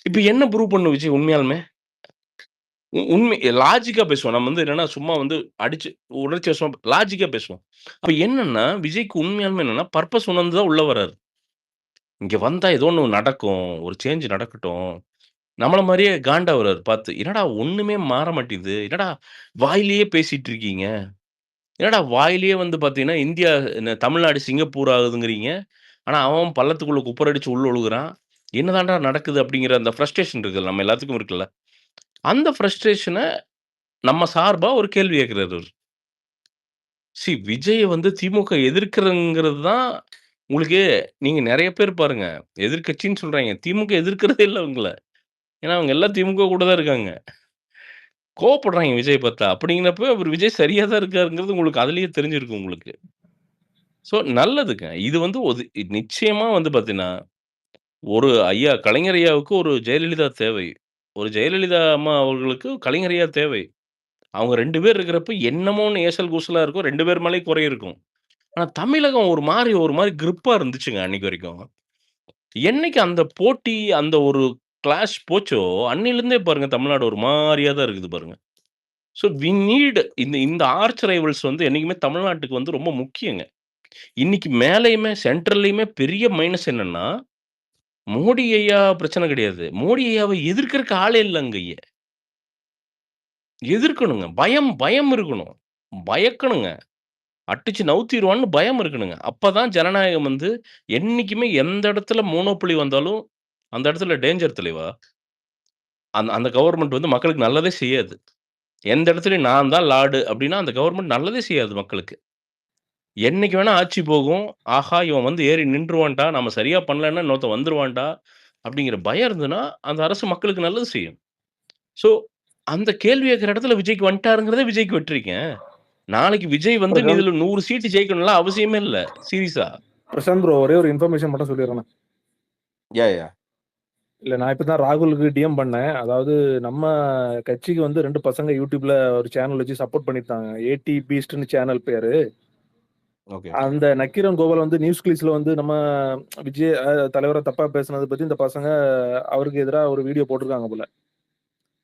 இப்ப என்ன ப்ரூவ் பண்ணும் விஜய் உண்மையாலுமே? உண்மை லாஜிக்கா பேசுவோம். நம்ம வந்து என்னன்னா, சும்மா வந்து அடிச்சு உணர்ச்சி வசமா லாஜிக்கா பேசுவோம். அப்ப என்னன்னா, விஜய்க்கு உண்மையாலுமே என்னன்னா, பர்ப்பஸ் உணர்ந்து தான் உள்ள வராரு. இங்க வந்தா ஏதோ ஒண்ணு நடக்கும். ஒரு சேஞ்ச் நடக்கட்டும். நம்மள மாரியே காண்டாவுறாரு பார்த்து. என்னடா ஒண்ணுமே மாற மாட்டேங்குது. என்னடா வாயிலேயே பேசிட்டு இருக்கீங்க. என்னடா வாயிலேயே வந்து பார்த்தீங்கன்னா, இந்தியா தமிழ்நாடு சிங்கப்பூர் ஆகுதுங்கிறீங்க. ஆனா, அவன் பள்ளத்துக்குள்ள குப்புற அடிச்சு உள்ள விழுகுறான். என்னதான்டா நடக்குது அப்படிங்கிற அந்த ஃப்ரஸ்ட்ரேஷன் இருக்குல்ல. நம்ம எல்லாத்துக்கும் இருக்குல்ல. அந்த ஃப்ரஸ்ட்ரேஷன நம்ம சார்பா ஒரு கேள்வி கேட்கிறாரு அவரு. விஜய வந்து திமுக எதிர்க்கிறங்கிறது தான் உங்களுக்கு நீங்க நெறைய பேர் பாருங்க. எதிர்க்கட்சின்னு சொல்றாய்ங்க. திமுக எதிர்க்கிறதே இல்ல அவங்கள. ஏன்னா, அவங்க எல்லாம் திமுக கூட தான் இருக்காங்க. கோவப்படுறாய்ங்க விஜய பார்த்தா. அப்படிங்கிறப்ப அவரு விஜய் சரியா தான் இருக்காருங்கிறது உங்களுக்கு அதிலேயே தெரிஞ்சிருக்கும் உங்களுக்கு. நல்லதுங்க. இது வந்து நிச்சயமா வந்து பார்த்தீங்கன்னா, ஒரு ஐயா கலைஞர் ஐயாவுக்கு ஒரு ஜெயலலிதா தேவை. ஒரு ஜெயலலிதா அம்மா அவர்களுக்கு கலைஞர் ஐயா தேவை. அவங்க 2 பேர் இருக்கிறப்ப என்னமோன்னு ஏசல் கூசலா இருக்கும். 2 பேர் மேலயும் குறை இருக்கும். ஆனா தமிழகம் ஒரு மாரி கிரிப்பா இருந்துச்சுங்க அன்னைக்கு வரைக்கும். என்னைக்கு அந்த போட்டி, அந்த ஒரு கிளாஷ் போச்சோ, அன்னையிலிருந்தே பாருங்க தமிழ்நாடு ஒரு மாரியா தான் இருக்குது பாருங்க. வி நீட் இந்த இந்த ஆர்ச் ரைவல்ஸ் வந்து என்னைக்குமே தமிழ்நாட்டுக்கு வந்து ரொம்ப முக்கியங்க. இன்னைக்கு மேலயுமே சென்ட்ரல்லயுமே பெரிய மைனஸ் என்னன்னா, மோடி ஐயா பிரச்சனை கிடையாது. மோடி ஐயாவ எதிர்க்கிறக்கு ஆளே இல்ல அங்கயே. எதிர்க்கணுங்க. பயம் பயம் இருக்கணும். பயக்கணுங்க. அடிச்சு நவுத்திருவான்னு பயம் இருக்கணுங்க. அப்பதான் ஜனநாயகம் வந்து என்னைக்குமே எந்த இடத்துல மோனோபொலி வந்தாலும், அந்த இடத்துல டேஞ்சர் தலைவா. அந்த அந்த கவர்ன்மெண்ட் வந்து மக்களுக்கு நல்லதே செய்யாது. எந்த இடத்துலயும் நான் தான் லார்டு அப்டின்னா, அந்த கவர்ன்மெண்ட் நல்லதே செய்யாது மக்களுக்கு. என்னைக்கு வேணா ஆட்சி போகும். ஆஹா! இவன் வந்து ஏறி நின்றுவான்டா. நம்ம சரியா பண்ணலன்னா இன்னொருத்தன் வந்துருவான்டா. அப்டிங்கிற பயம் இருந்ததுன்னா, அந்த அரசு மக்களுக்கு நல்லது செய்யும். ஸோ அந்த கேள்வி கேட்கிற இடத்துல விஜய்க்கு வந்துட்டாருங்கிறதே விஜய்க்கு வெற்றிங்க. நாளைக்கு விஜய் வந்து பிரசாந்த் இதுல 100 சீட்டு ஜெயிக்கணும்லாம் அவசியமே இல்ல. சீரியஸா. பிரசாந்த் ப்ரோ ஒரே ஒரு இன்ஃபர்மேஷன் மட்டும் சொல்லிடுறேன். யாஹ்! இல்ல நான் இப்பதான் ராகுலுக்கு டிஎம் பண்ணேன். அதாவது நம்ம கட்சிக்கு வந்து 2 பசங்க யூடியூப்ல ஒரு சேனல் வச்சு சப்போர்ட் பண்ணியிருந்தாங்க. ஏடி பீஸ்ட்ன்னு சேனல் பேரு. ஓகே. அந்த நக்கீரன் கோபால் வந்து நியூஸ் கிளிஸ்ல வந்து நம்ம விஜய் தலைவர தப்பா பேசுனத பத்தி இந்த பசங்க அவருக்கு எதிரா ஒரு வீடியோ போட்டிருக்காங்க போல.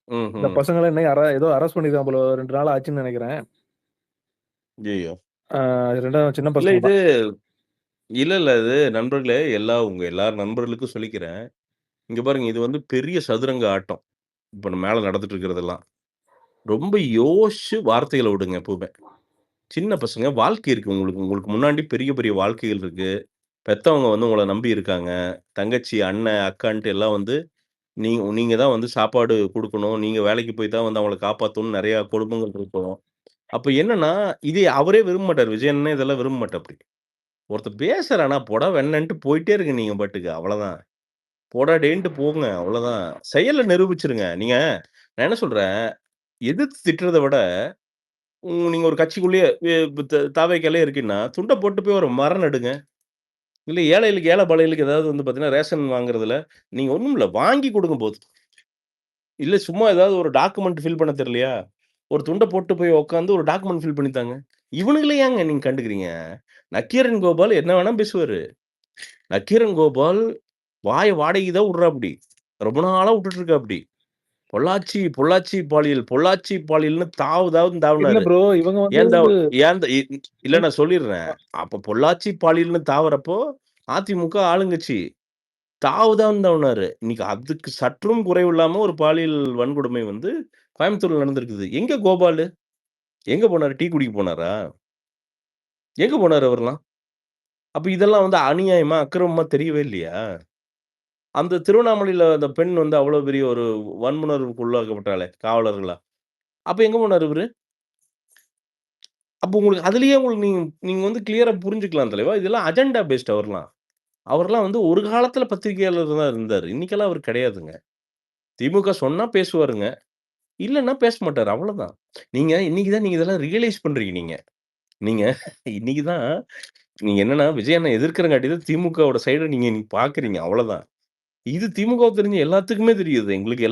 இந்த ம்ஹ்ம். பசங்கள இன்னைக்கு ஏதோ அரெஸ்ட் பண்ணியிருக்காங்க போல. 2 நாள் ஆச்சுன்னு நெனைக்கிறேன். ஐயய்யோ! 2ம் சின்ன இல்ல பசங்க இது தான். இல்ல. இது நண்பர்களே உங்க எல்லார் நண்பர்களுக்கும் சொல்லிக்கிறேன். இங்க பாருங்க இது வந்து பெரிய சதுரங்க ஆட்டம். இப்ப மேல நடந்துட்டு இருக்கிறதெல்லாம். ரொம்ப யோசிச்சு வார்த்தைகள விடுங்க எப்பவுமே. சின்ன பசங்க வாழ்க்கை இருக்கு உங்களுக்கு. உங்களுக்கு முன்னாடி பெரிய பெரிய வாழ்க்கைகள் இருக்கு. பெத்தவங்க வந்து உங்கள நம்பி இருக்காங்க. தங்கச்சி, அண்ணன், அக்கான்ட்டு எல்லாம் வந்து நீங்க தான் வந்து சாப்பாடு குடுக்கணும். நீங்க வேலைக்கு போய் தான் வந்து அவங்கள காப்பாத்தணும்னு நெறைய குடும்பங்கள் இருக்கும். அப்ப என்னன்னா, இது அவரே விரும்ப மாட்டாரு. விஜய் அண்ணனே இதெல்லாம் விரும்ப மாட்டாப்டி. ஒருத்தன் பேசுறானா, போடா வெண்ணன்ட்டு போயிட்டே இருங்க நீங்க பாட்டுக்கு. அவ்வளதான். போடா டேன்ட்டு போங்க. அவ்வளதான். செயல்ல நிரூபிச்சுருங்க. நான் என்ன சொல்றேன், எதிர்த்து திட்டுறத விட, நீங்க ஒரு கட்சிக்குள்ளேயே தாவேக்காலே இருக்கீங்கன்னா, துண்ட போட்டு போய் ஒரு மரம் நடுங்க. இல்ல ஏழைகளுக்கு ஏழை பாழைகளுக்கு ஏதாவது வந்து பார்த்தீங்கன்னா, ரேஷன் வாங்குறதுல நீங்க ஒண்ணும் இல்ல. வாங்கி குடுங்க போதும். இல்ல சும்மா ஏதாவது ஒரு டாக்குமெண்ட் ஃபில் பண்ண தெரியலையா? ஒரு துண்ட போட்டு போய் உட்கார்ந்து ஒரு டாக்குமெண்ட் ஃபில் பண்ணி தாங்க. இவனுங்கள ஏங்க நீங்க கண்டுக்கிறீங்க? நக்கீரன் கோபால் என்ன வேணா பேசுவாரு. நக்கீரன் கோபால் வாடகைக்கு தான் விடுறாப்படி. ரொம்ப நாளா விட்டுட்டு இருக்காப்படி. பொள்ளாச்சி, பொள்ளாச்சி பாலியல், பொள்ளாச்சி பாலியல்னு தாவுன்னு இல்ல தாவுனாரு. ப்ரோ. இவங்க வந்து ஏன் ஏன் இல்ல நான் சொல்லிர்றேன். அப்ப பொள்ளாச்சி பாலியல்னு தாவறப்போ, அதிமுக ஆளுங்கட்சி. தாவுதான்னு தாவுனாரு. இன்னைக்கு அதுக்கு சற்றும் குறைவில்லாம ஒரு பாலியல் வன்கொடுமை வந்து கோயம்புத்தூர்ல நடந்திருக்குது. எங்க கோபாலு? எங்க போனாரு? டீ குடிக்க போனாரா? எங்க போனாரு அவர்லாம்? அப்ப இதெல்லாம் வந்து அநியாயமா, அக்கிரமமா தெரியவே இல்லையா? அந்த திருவண்ணாமலையில அந்த பெண் வந்து அவ்வளோ பெரிய ஒரு வன்புணர்வுக்கு உள்ளாக்கப்பட்டாளே, காவலர்களா. அப்ப எங்க போனாரு இவரு? அப்ப உங்களுக்கு அதிலேயே உங்களுக்கு நீங்க நீங்க வந்து கிளியரா புரிஞ்சுக்கலாம் தலைவா. இதெல்லாம் அஜெண்டா பேஸ்ட் அவர்லாம். அவர்லாம் வந்து ஒரு காலத்துல பத்திரிகையாளர் தான் இருந்தாரு. இன்னைக்கெல்லாம் அவரு கிடையாதுங்க. திமுக சொன்னா பேசுவாருங்க. இல்லன்னா பேச மாட்டாரு. அவ்வளதான். இன்னைக்கு தான் நீங்க இதெல்லாம் ரியலைஸ் பண்றீங்க நீங்க. நீங்க இன்னைக்கு தான் நீங்க என்னன்னா விஜய் அண்ணன் எதிர்க்கிறங்காட்டி தான் திமுகவோட சைட நீங்க இன்னைக்கு பார்க்குறீங்க. அவ்வளதான். இது திமுக தெரிஞ்ச எல்லாத்துக்குமே தெரியுது. எங்களுக்கு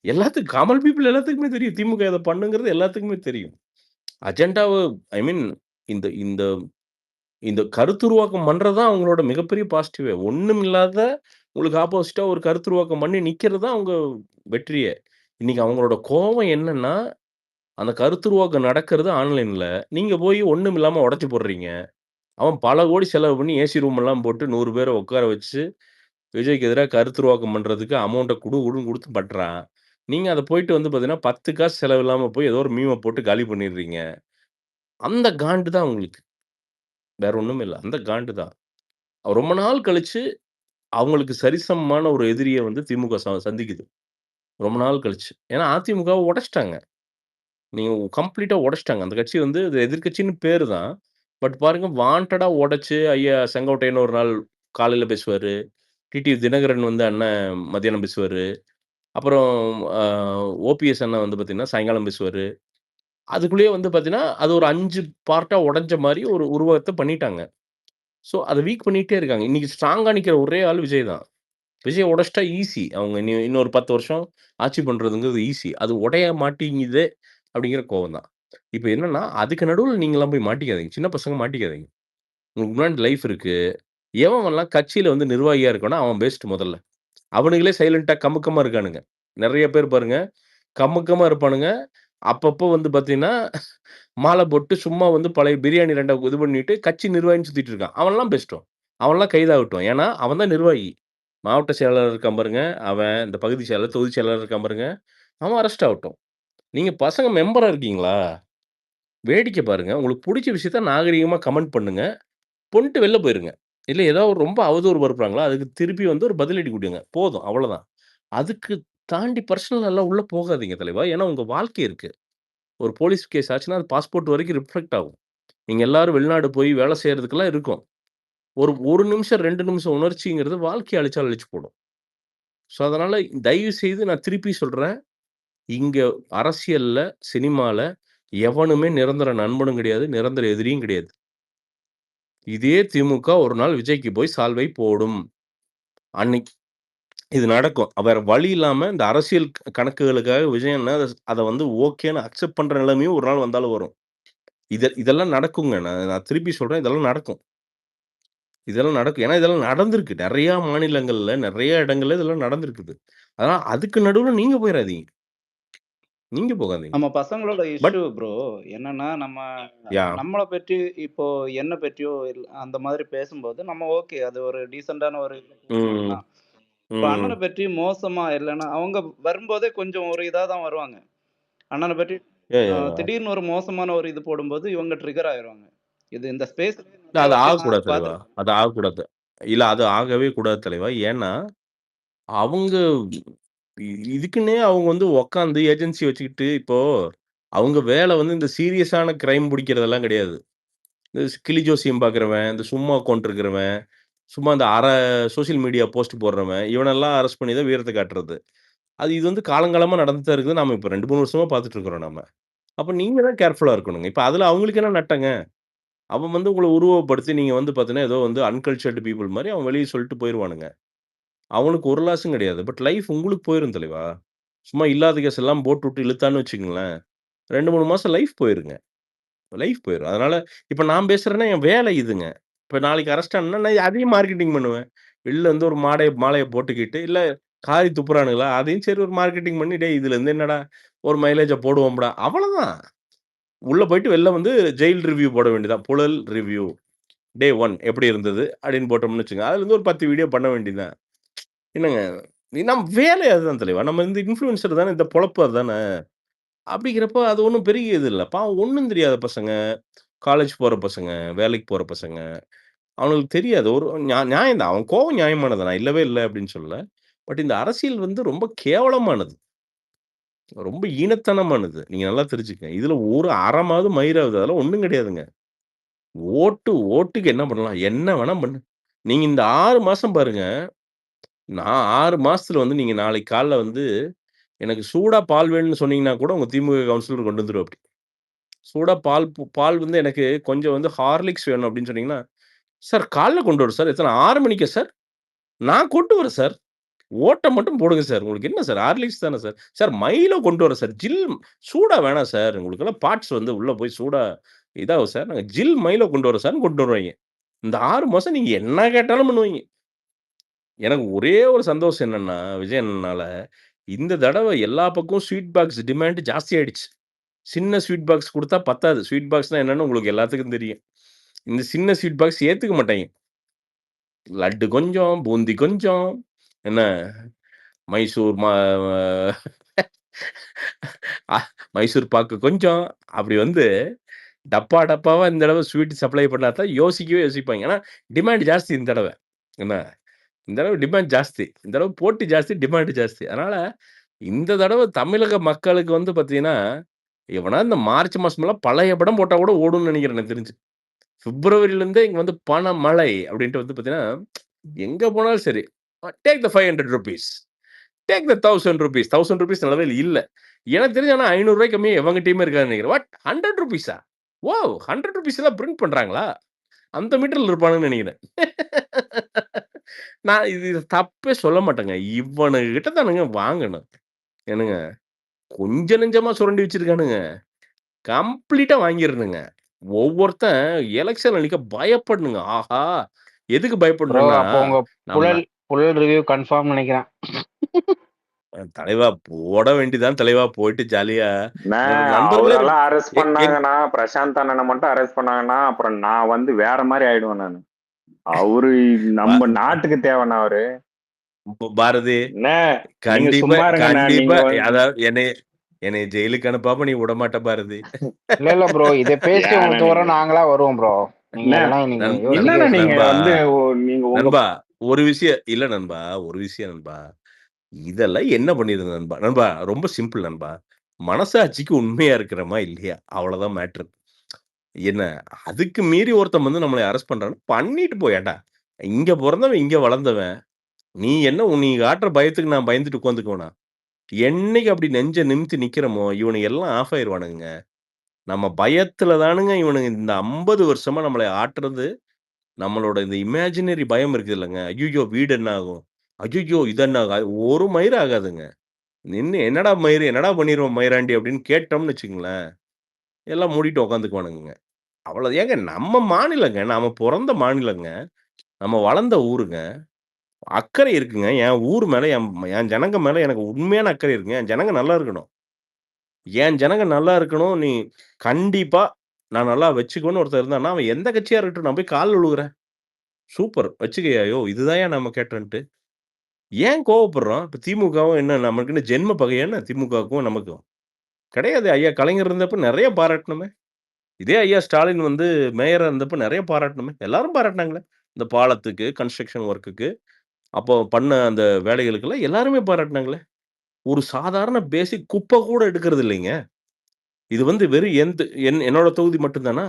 எல்லாத்துக்கும் காமன் பீப்பிள் எல்லாத்துக்குமே தெரியும். திமுக இத பண்ணுங்கிறது எல்லாத்துக்குமே தெரியும். அஜெண்டாவ ஐ மீன் இந்த இந்த இந்த கருத்துருவாக்கம் பண்றது தான் அவங்களோட மிகப்பெரிய பாசிட்டிவே. ஒண்ணும் இல்லாத உங்களுக்கு ஆப்போசிட்டா ஒரு கருத்துருவாக்கம் பண்ணி நிக்கிறது தான் அவங்க வெற்றியே. இன்னைக்கு அவங்களோட கோவம் என்னன்னா, அந்த கருத்துருவாக்கம் நடக்கிறது ஆன்லைன்ல. நீங்க போய் ஒண்ணும் இல்லாம உடைச்சு போடுறீங்க. அவன் பல கோடி செலவு பண்ணி ஏசி ரூம் எல்லாம் போட்டு 100 பேர உட்கார வச்சு, விஜய்க்கு எதிரா கருத்துருவாக்கம் பண்றதுக்கு அமௌண்ட்ட குடு குடுன்னு குடுத்து பண்றான். நீங்க அத போயிட்டு வந்து பார்த்தீங்கன்னா, 10 காசு செலவு இல்லாம போய் ஏதோ ஒரு மீம போட்டு காலி பண்ணிடுறீங்க. அந்த காண்டு தான் உங்களுக்கு. வேற ஒண்ணுமே இல்ல. அந்த காண்டு தான். ரொம்ப நாள் கழிச்சு அவங்களுக்கு சரிசமமான ஒரு எதிரிய வந்து திமுக சந்திக்குது. ரொம்ப நாள் கழிச்சு. ஏன்னா அதிமுகவ உடைச்சுட்டாங்க. நீங்க கம்ப்ளீட்டா உடைச்சுட்டாங்க. அந்த கட்சி வந்து அது எதிர்க்கட்சின்னு பேரு தான். பட் பாருங்க வாண்டடா உடைச்சு, ஐயா செங்கோட்டையன் ஒரு நாள் காலையில பேசுவாரு. டிடிவி தினகரன் வந்து அண்ணன் மத்தியானம் பேசுவாரு. அப்புறம் அ ஓபிஎஸ் அண்ணன் வந்து பார்த்தீங்கன்னா, சாயங்காலம் பேசுவாரு. அதுக்குள்ளேயே வந்து பார்த்தீங்கன்னா, அது ஒரு 5 பார்ட்டா உடைஞ்ச மாரி ஒரு உருவத்த பண்ணிட்டாங்க. ஸோ, அத வீக் பண்ணிட்டே இருக்காங்க. இன்னைக்கு ஸ்ட்ராங்கா நிக்கிற ஒரே ஆள் விஜய் தான். விஜய உடைச்சுட்டா ஈஸி. அவங்க இன்னொரு 10 வருஷம் ஆட்சி பண்றதுங்கிறது ஈஸி. அது உடைய மாட்டேங்குதே! அப்படிங்கிற கோவம் தான். இப்ப என்னன்னா, அதுக்கு நடுவுல நீங்கலாம் போய் மாட்டிக்காதீங்க. சின்ன பசங்க மாட்டிக்காதீங்க. உங்களுக்கு முன்னாடி லைஃப் இருக்கு. எவன்லாம் கட்சியில வந்து நிர்வாகியா இருக்கானோ, அவன் பெஸ்ட் முதல்ல. அவனுங்களே சைலன்ட்டா கமுக்கமா இருக்கானுங்க. நெறைய பேர் பாருங்க, கமுக்கமா இருப்பானுங்க. அப்பப்போ வந்து பார்த்தீங்கன்னா, மாலை போட்டு சும்மா வந்து பழைய பிரியாணி 2 இது பண்ணிட்டு கட்சி நிர்வாகின்னு சுத்திட்டு இருக்கான். அவன்லாம் பெஸ்ட்டோ! அவன்லாம் கைதாகட்டும். ஏன்னா, அவன் தான் நிர்வாகி. மாவட்ட செயலாளர் இருக்கான் பாருங்க, அவன். இந்த பகுதி செயலாளர், தொகுதி செயலாளர் இருக்கான் பாருங்க, அவன் அரெஸ்ட் ஆகட்டும். நீங்க பசங்க மெம்பரா இருக்கீங்களா? வேடிக்கை பாருங்க. உங்களுக்கு புடிச்ச விஷயத்த நாகரீகமா கமெண்ட் பண்ணுங்க. கொன்ட்டு வெளில போயிருங்க. இல்ல ஏதாவது ஒரு ரொம்ப அவதூறு பரப்புறாங்களா, அதுக்கு திருப்பி வந்து ஒரு பதிலடி குடுங்க. போதும் அவ்வளதான். அதுக்கு தாண்டி பர்சனல் எல்லாம் உள்ள போகாதீங்க தலைவா. ஏன்னா உங்க வாழ்க்கை இருக்கு. ஒரு போலீஸ் கேஸ் ஆச்சுன்னா, அது பாஸ்போர்ட் வரைக்கும் ரிஃப்ளெக்ட் ஆகும். நீங்க எல்லாரும் வெளிநாடு போய் வேலை செய்றதுக்கெல்லாம் இருக்கும். ஒரு 1 நிமிஷம், 2 நிமிஷம் உணர்ச்சிங்கிறது வாழ்க்கைய அழிச்சாலும் அழிச்சு போடும். ஸோ, அதனால தயவு செய்து நான் திருப்பி சொல்றேன். இங்க அரசியல்ல, சினிமால எவனுமே நிரந்தர நண்பனும் கிடையாது. நிரந்தர எதிரியும் கிடையாது. இதே திமுக ஒரு நாள் விஜய்க்கு போய் சால்வை போடும். அன்னைக்கு இது நடக்கும். வேற வழி இல்லாம இந்த அரசியல் கணக்குகளுக்காக விஜய் அண்ணா அத வந்து ஓகேன்னு அக்செப்ட் பண்ற நிலைமையும் ஒரு நாள் வந்தாலும் வரும். இதெல்லாம் நடக்குங்க. நான் நான் திருப்பி சொல்றேன். இதெல்லாம் நடக்கும். இதெல்லாம் நடக்கும். ஏன்னா இதெல்லாம் நடந்திருக்கு. நெறையா மாநிலங்கள்ல, நெறைய இடங்கள்ல இதெல்லாம் நடந்திருக்குது. அதனால அதுக்கு நடுவுல நீங்க போயிறாதீங்க. நீங்க போகாதீங்க. நம்ம பசங்களோட பட் இஷ்யூ ப்ரோ. என்னன்னா, யாஹ்! நம்மள பற்றி இப்போ என்ன பற்றியோ அந்த மாதிரி பேசும்போது, நம்ம ஓகே. அது ஒரு டீசென்ட்டான ஒரு இதுல ம். பேசிக்கலாம். இப்ப ம். அண்ணன பற்றி மோசமா இல்லன்னா, அவங்க வரும்போதே கொஞ்சம் ஒரு இதா தான் வருவாங்க. அண்ணன பற்றி யாஹ்! யாஹ்! திடீர்னு ஒரு மோசமான ஒரு இது போடும்போது, இவங்க ட்ரிகர் ஆயிருவாங்க. இது இந்த ஸ்பேஸ்லயே இல்ல நெறைய அது வாட்டி நான் ஆகக்கூடாது அது தலைவா. பார்த்துருக்கேன். அது ஆகக்கூடாது. இல்ல அது ஆகவே கூடாது தலைவா. ஏன்னா, அவங்க இதுக்குன்னே அவங்க வந்து உட்காந்து ஏஜென்சி வச்சுக்கிட்டு இப்போ அவங்க வேலை வந்து இந்த சீரியஸான கிரைம் புடிக்கிறதெல்லாம் கிடையாது. இந்த கிளி ஜோசியம் பார்க்கிறவன், இந்த சும்மா உட்காந்துருக்கிறவன், சும்மா இந்த சோசியல் மீடியா போஸ்ட் போடுறவன், இவனெல்லாம் அரெஸ்ட் பண்ணி தான் வீரத்த காட்டுறது. இது வந்து காலங்காலமா நடந்துட்டு தான் இருக்குது. நாம இப்ப 2, 3 வருஷமா பார்த்துட்டு இருக்கிறோம் நாம. அப்ப நீங்க தான் கேர்ஃபுல்லா இருக்கணுங்க. இப்ப அதுல அவங்களுக்கு என்ன நட்டங்க? அவன் வந்து உங்கள உருவப்படுத்தி நீங்க வந்து பார்த்தீங்கன்னா, ஏதோ வந்து அன்கல்ச்சர்ட் பீப்பிள் மாரி அவன் வெளிய சொல்லிட்டு போயிருவானுங்க. அவனுக்கு ஒரு லாஸும் கிடையாது. பட் லைஃப் உங்களுக்கு போயிரும் தலைவா. சும்மா இல்லாத கேஸ் எல்லாம் போட்டுவுட்டு இழுத்தான்னு வச்சுக்கங்களேன், 2, 3 மாசம் லைஃப் போயிருங்க. லைஃப் போயிரும். அதனால இப்ப நான் பேசுறேன்னா என் வேலை இதுங்க. இப்ப நாளைக்கு அரெஸ்ட் ஆனேன்னா, நான் அதையும் மார்க்கெட்டிங் பண்ணுவேன். வெளில வந்து ஒரு மாலைய போட்டுக்கிட்டு, இல்ல காரி துப்புறானுங்களா, அதையும் சரி ஒரு மார்க்கெட்டிங் பண்ணி, "டேய் இதுல இருந்து என்னடா ஒரு மைலேஜ போடுவோம்டா." அவ்வளதான். உள்ள போயிட்டு வெளில வந்து ஜெயில் ரிவ்யூ போட வேண்டியது தான். புழல் ரிவ்யூ. டே 1 எப்படி இருந்தது? அப்படின்னு போட்டோம்னு வச்சுக்கங்க. அதுலருந்து ஒரு 10 வீடியோ பண்ண வேண்டியது தான். என்னங்க, நம்ம வேலை அதுதான் தலைவா. நம்ம இந்த இன்ஃப்ளூயன்சர் தானே, இந்த பொழப்பு அதானே. அப்படிங்கிறப்ப அது ஒண்ணும் பெரிய இது இல்ல. பாவம் ஒண்ணும் தெரியாத பசங்க, காலேஜ் போற பசங்க, வேலைக்கு போற பசங்க. அவனுங்களுக்கு தெரியாது. ஒரு நியாயம் தான். அவன் கோவம் நியாயமானது. நான் இல்லவே இல்ல அப்படின்னு சொல்லல. பட் இந்த அரசியல் வந்து ரொம்ப கேவலமானது. ரொம்ப ஈனத்தனமானது. நீங்க நல்லா தெரிஞ்சுக்கங்க. இதுல ஒரு அறமாவது மயிராவது அதெல்லாம் ஒண்ணும் கிடையாதுங்க. ஓட்டுக்கு என்ன பண்ணலாம்? என்ன வேணா பண்ணு. நீங்க இந்த 6 மாசம் பாருங்க. நான் 6 மாசத்துல வந்து நீங்க நாளைக்கு காலைல வந்து எனக்கு சூடா பால் வேணும்னு சொன்னீங்கன்னா கூட உங்க திமுக கவுன்சிலர் கொண்டு வந்துருவாப்டி. சூடா பால் வந்து எனக்கு கொஞ்சம் வந்து ஹார்லிக்ஸ் வேணும் அப்படின்னு சொன்னீங்கன்னா, "சார் காலைல கொண்டு வரேன் சார். எத்தன 6 மணிக்கா சார்? நான் கொண்டு வரேன் சார். ஓட்ட மட்டும் போடுங்க சார். உங்களுக்கு என்ன சார் ஹார்லிக்ஸ் தானே சார். சார் மைலோ கொண்டு வரேன் சார். சூடா வேணாம் சார். உங்களுக்கெல்லாம் பார்ட்ஸ் வந்து உள்ள போய் சூடா இதாகும் சார். நாங்க மைலோ கொண்டு வரோம் சார்ன்னு கொண்டு வருவாய்ங்க. இந்த 6 மாசம் நீங்க என்ன கேட்டாலும் பண்ணுவாய்ங்க. எனக்கு ஒரே ஒரு சந்தோஷம் என்னன்னா, விஜய் அண்ணனால, இந்த தடவ எல்லா பக்கமும் ஸ்வீட் பாக்ஸ் டிமாண்ட் ஜாஸ்தி ஆயிடுச்சு. சின்ன ஸ்வீட் பாக்ஸ் குடுத்தா பத்தாது. ஸ்வீட் பாக்ஸ்னா என்னன்னு உங்களுக்கு எல்லாத்துக்கும் தெரியும். இந்த சின்ன ஸ்வீட் பாக்ஸ் ஏத்துக்க மாட்டாய்ங்க. லட்டு கொஞ்சம், பூந்தி கொஞ்சம், என்ன மைசூர் அ மைசூர் பாக்கு கொஞ்சம், அப்படி வந்து டப்பா டப்பாவா இந்த தடவ ஸ்வீட் சப்ளை பண்ணா தான் யோசிக்கவே யோசிப்பாய்ங்க. ஏன்னா டிமாண்ட் ஜாஸ்தி இந்த தடவ. என்ன இந்த தடவ டிமாண்ட் ஜாஸ்தி. இந்த தடவ போட்டி ஜாஸ்தி, டிமாண்ட் ஜாஸ்தி. அதனால இந்த தடவ தமிழக மக்களுக்கு வந்து பார்த்தீங்கன்னா, எவனா இந்த மார்ச் மாசமெல்லாம் பழைய படம் போட்டா கூட ஓடும்னு நெனைக்கிறேன் எனக்கு தெரிஞ்சு. பிப்ரவரிலருந்தே இங்க வந்து பணமழை அப்படின்ட்டு வந்து பார்த்தீங்கன்னா, எங்க போனாலும் சரி, டேக் த ₹500 டேக் த ₹1000 ₹1000 நிலமையில இல்ல. எனக்கு தெரிஞ்சு ஆனா ₹500 கம்மியா எவன்கிட்டயுமே இருக்காதுன்னு நெனைக்கிறேன். What ₹100 wow! ₹100 எல்லாம் பிரிண்ட் பண்றாங்களா? அந்த மீட்டர்ல இருப்பானுங்கன்னு நெனைக்கிறேன். நான் இது தப்பே சொல்ல மாட்டேங்க. இவனுங்க கிட்ட தானுங்க வாங்கணும். என்னங்க, கொஞ்சம் நெஞ்சமா சுரண்டி வச்சிருக்கானுங்க. கம்ப்ளீட்டா வாங்கிரணுங்க. ஒவ்வொருத்தன் எலக்ஷன்ல நிக்க பயப்படணுங்க. ஆஹா! எதுக்கு ப்ரோ பயப்படணும்னா, அப்போ உங்க நம்ம புழல் ரிவ்யூ கன்ஃபார்ம் நினைக்கிறேன். தலைவா போட வேண்டியதுதான் தலைவா. போயிட்டு ஜாலியா நண்பர்களே அவரெல்லாம் அரெஸ்ட் எ எங் பண்ணாங்கன்னா, பிரசாந்த் அண்ணனை மட்டும் அரெஸ்ட் பண்ணாங்கன்னா, அப்புறம் நான் வந்து வேற மாதிரி ஆயிடுவேன் நானு. அவரு நம்ம பா நாட்டுக்கு தேவைண்ணா அவரு. பாரதி என்ன நீங்க கண்டிப்பா, சும்மா இருங்கண்ணா. கண்டிப்பா. நீங்க வந்து அதாவது என்னைய ஜெயிலுக்கு அனுப்பாம நீ விடமாட்ட பாரதி. இல்ல ப்ரோ, இதை பேசி ஏன்னா உங்களுக்கு நீங்க வர நாங்களா வருவோம் ப்ரோ. நீங்க என்ன அதெல்லாம் நீங்க நண் என்னண்ணா யோசிக்கவே நீங்க நண்பா, வந்து நீங்க உங்க நண்பா ஒரு விஷயம் இல்ல நண்பா, ஒரு விஷயம் நண்பா. இதெல்லாம் என்ன பண்ணிருது நண்பா? நண்பா ரொம்ப சிம்பிள் நண்பா. மனசாட்சிக்கு உண்மையா இருக்கிறோமா இல்லையா? அவ்வளோதான் மேட்டர். என்ன அதுக்கு மீறி ஒருத்தன் வந்து நம்மள அரெஸ்ட் பண்றான்னா, பண்ணிட்டு போ ஏன்டா. இங்க பொறந்தவன், இங்க வளர்ந்தவன். நீ என்ன நீ காட்டுற பயத்துக்கு நான் பயந்துட்டு உட்காந்துக்குவேனா? என்னைக்கு அப்படி நெஞ்ச நிமித்தி நிக்கிறோமோ, இவனுங்க எல்லாம் ஆஃப் ஆயிருவானுங்க. நம்ம பயத்துல தானுங்க இவனுங்க இந்த 50 வருஷமா நம்மள ஆட்டுறது. நம்மளோட இந்த இமேஜினரி பயம் இருக்குது இல்லங்க. ஐய்யய்யோ! வீடு என்ன ஆகும்? ஐய்யய்யோ! இது என்ன ஆகும்? ஒரு மயிரும் ஆகாதுங்க. நின்னு "என்னடா மயிரு? என்னடா பண்ணிருவ மயிராண்டி?" அப்படின்னு கேட்டோம்னு வச்சுக்கங்களேன், எல்லாம் மூடிட்டு உட்காந்துக்குவானுங்கங்க. அவ்வளோ ஏங்க நம்ம மாநிலங்க. நாம பொறந்த மாநிலங்க. நம்ம வளர்ந்த ஊருங்க. அக்கறை இருக்குங்க. என் ஊர் மேல, என் ஜனங்க மேல எனக்கு உண்மையான அக்கறை இருக்குங்க. என் ஜனங்க நல்லா இருக்கணும். என் ஜனங்க நல்லா இருக்கணும். நீ கண்டிப்பா நான் நல்லா வச்சுக்கோன்னு ஒருத்தன் இருந்தான்னா, அவன் எந்த கட்சியா இருக்கட்டும், நான் போய் கால்ல விழுகுறேன். சூப்பர் வச்சுக்கய்யா யோவ்! இதுதான்யா நம்ம கேட்டோன்ட்டு. ஏன் கோவப்படுறோம்? இப்ப திமுகவும் என்ன நமக்கு என்ன ஜென்ம பகையா என்ன திமுகவுக்கும் நமக்கும்? கிடையாது. ஐயா கலைஞர் இருந்தப்ப நெறைய பாராட்டுனோமே. இதே ஐயா ஸ்டாலின் வந்து மேயரா இருந்தப்ப நெறைய பாராட்டுனோமே. எல்லாரும் பாராட்டுனாங்களே. இந்த பாலத்துக்கு, கன்ஸ்ட்ரக்ஷன் வொர்க்குக்கு, அப்போ பண்ண அந்த வேலைகளுக்கெல்லாம் எல்லாருமே பாராட்டுனாங்களே. ஒரு சாதாரண பேசிக் குப்பை கூட எடுக்கிறது இல்லைங்க. இது வந்து வெறும் என்னோட தொகுதி மட்டும் தானா?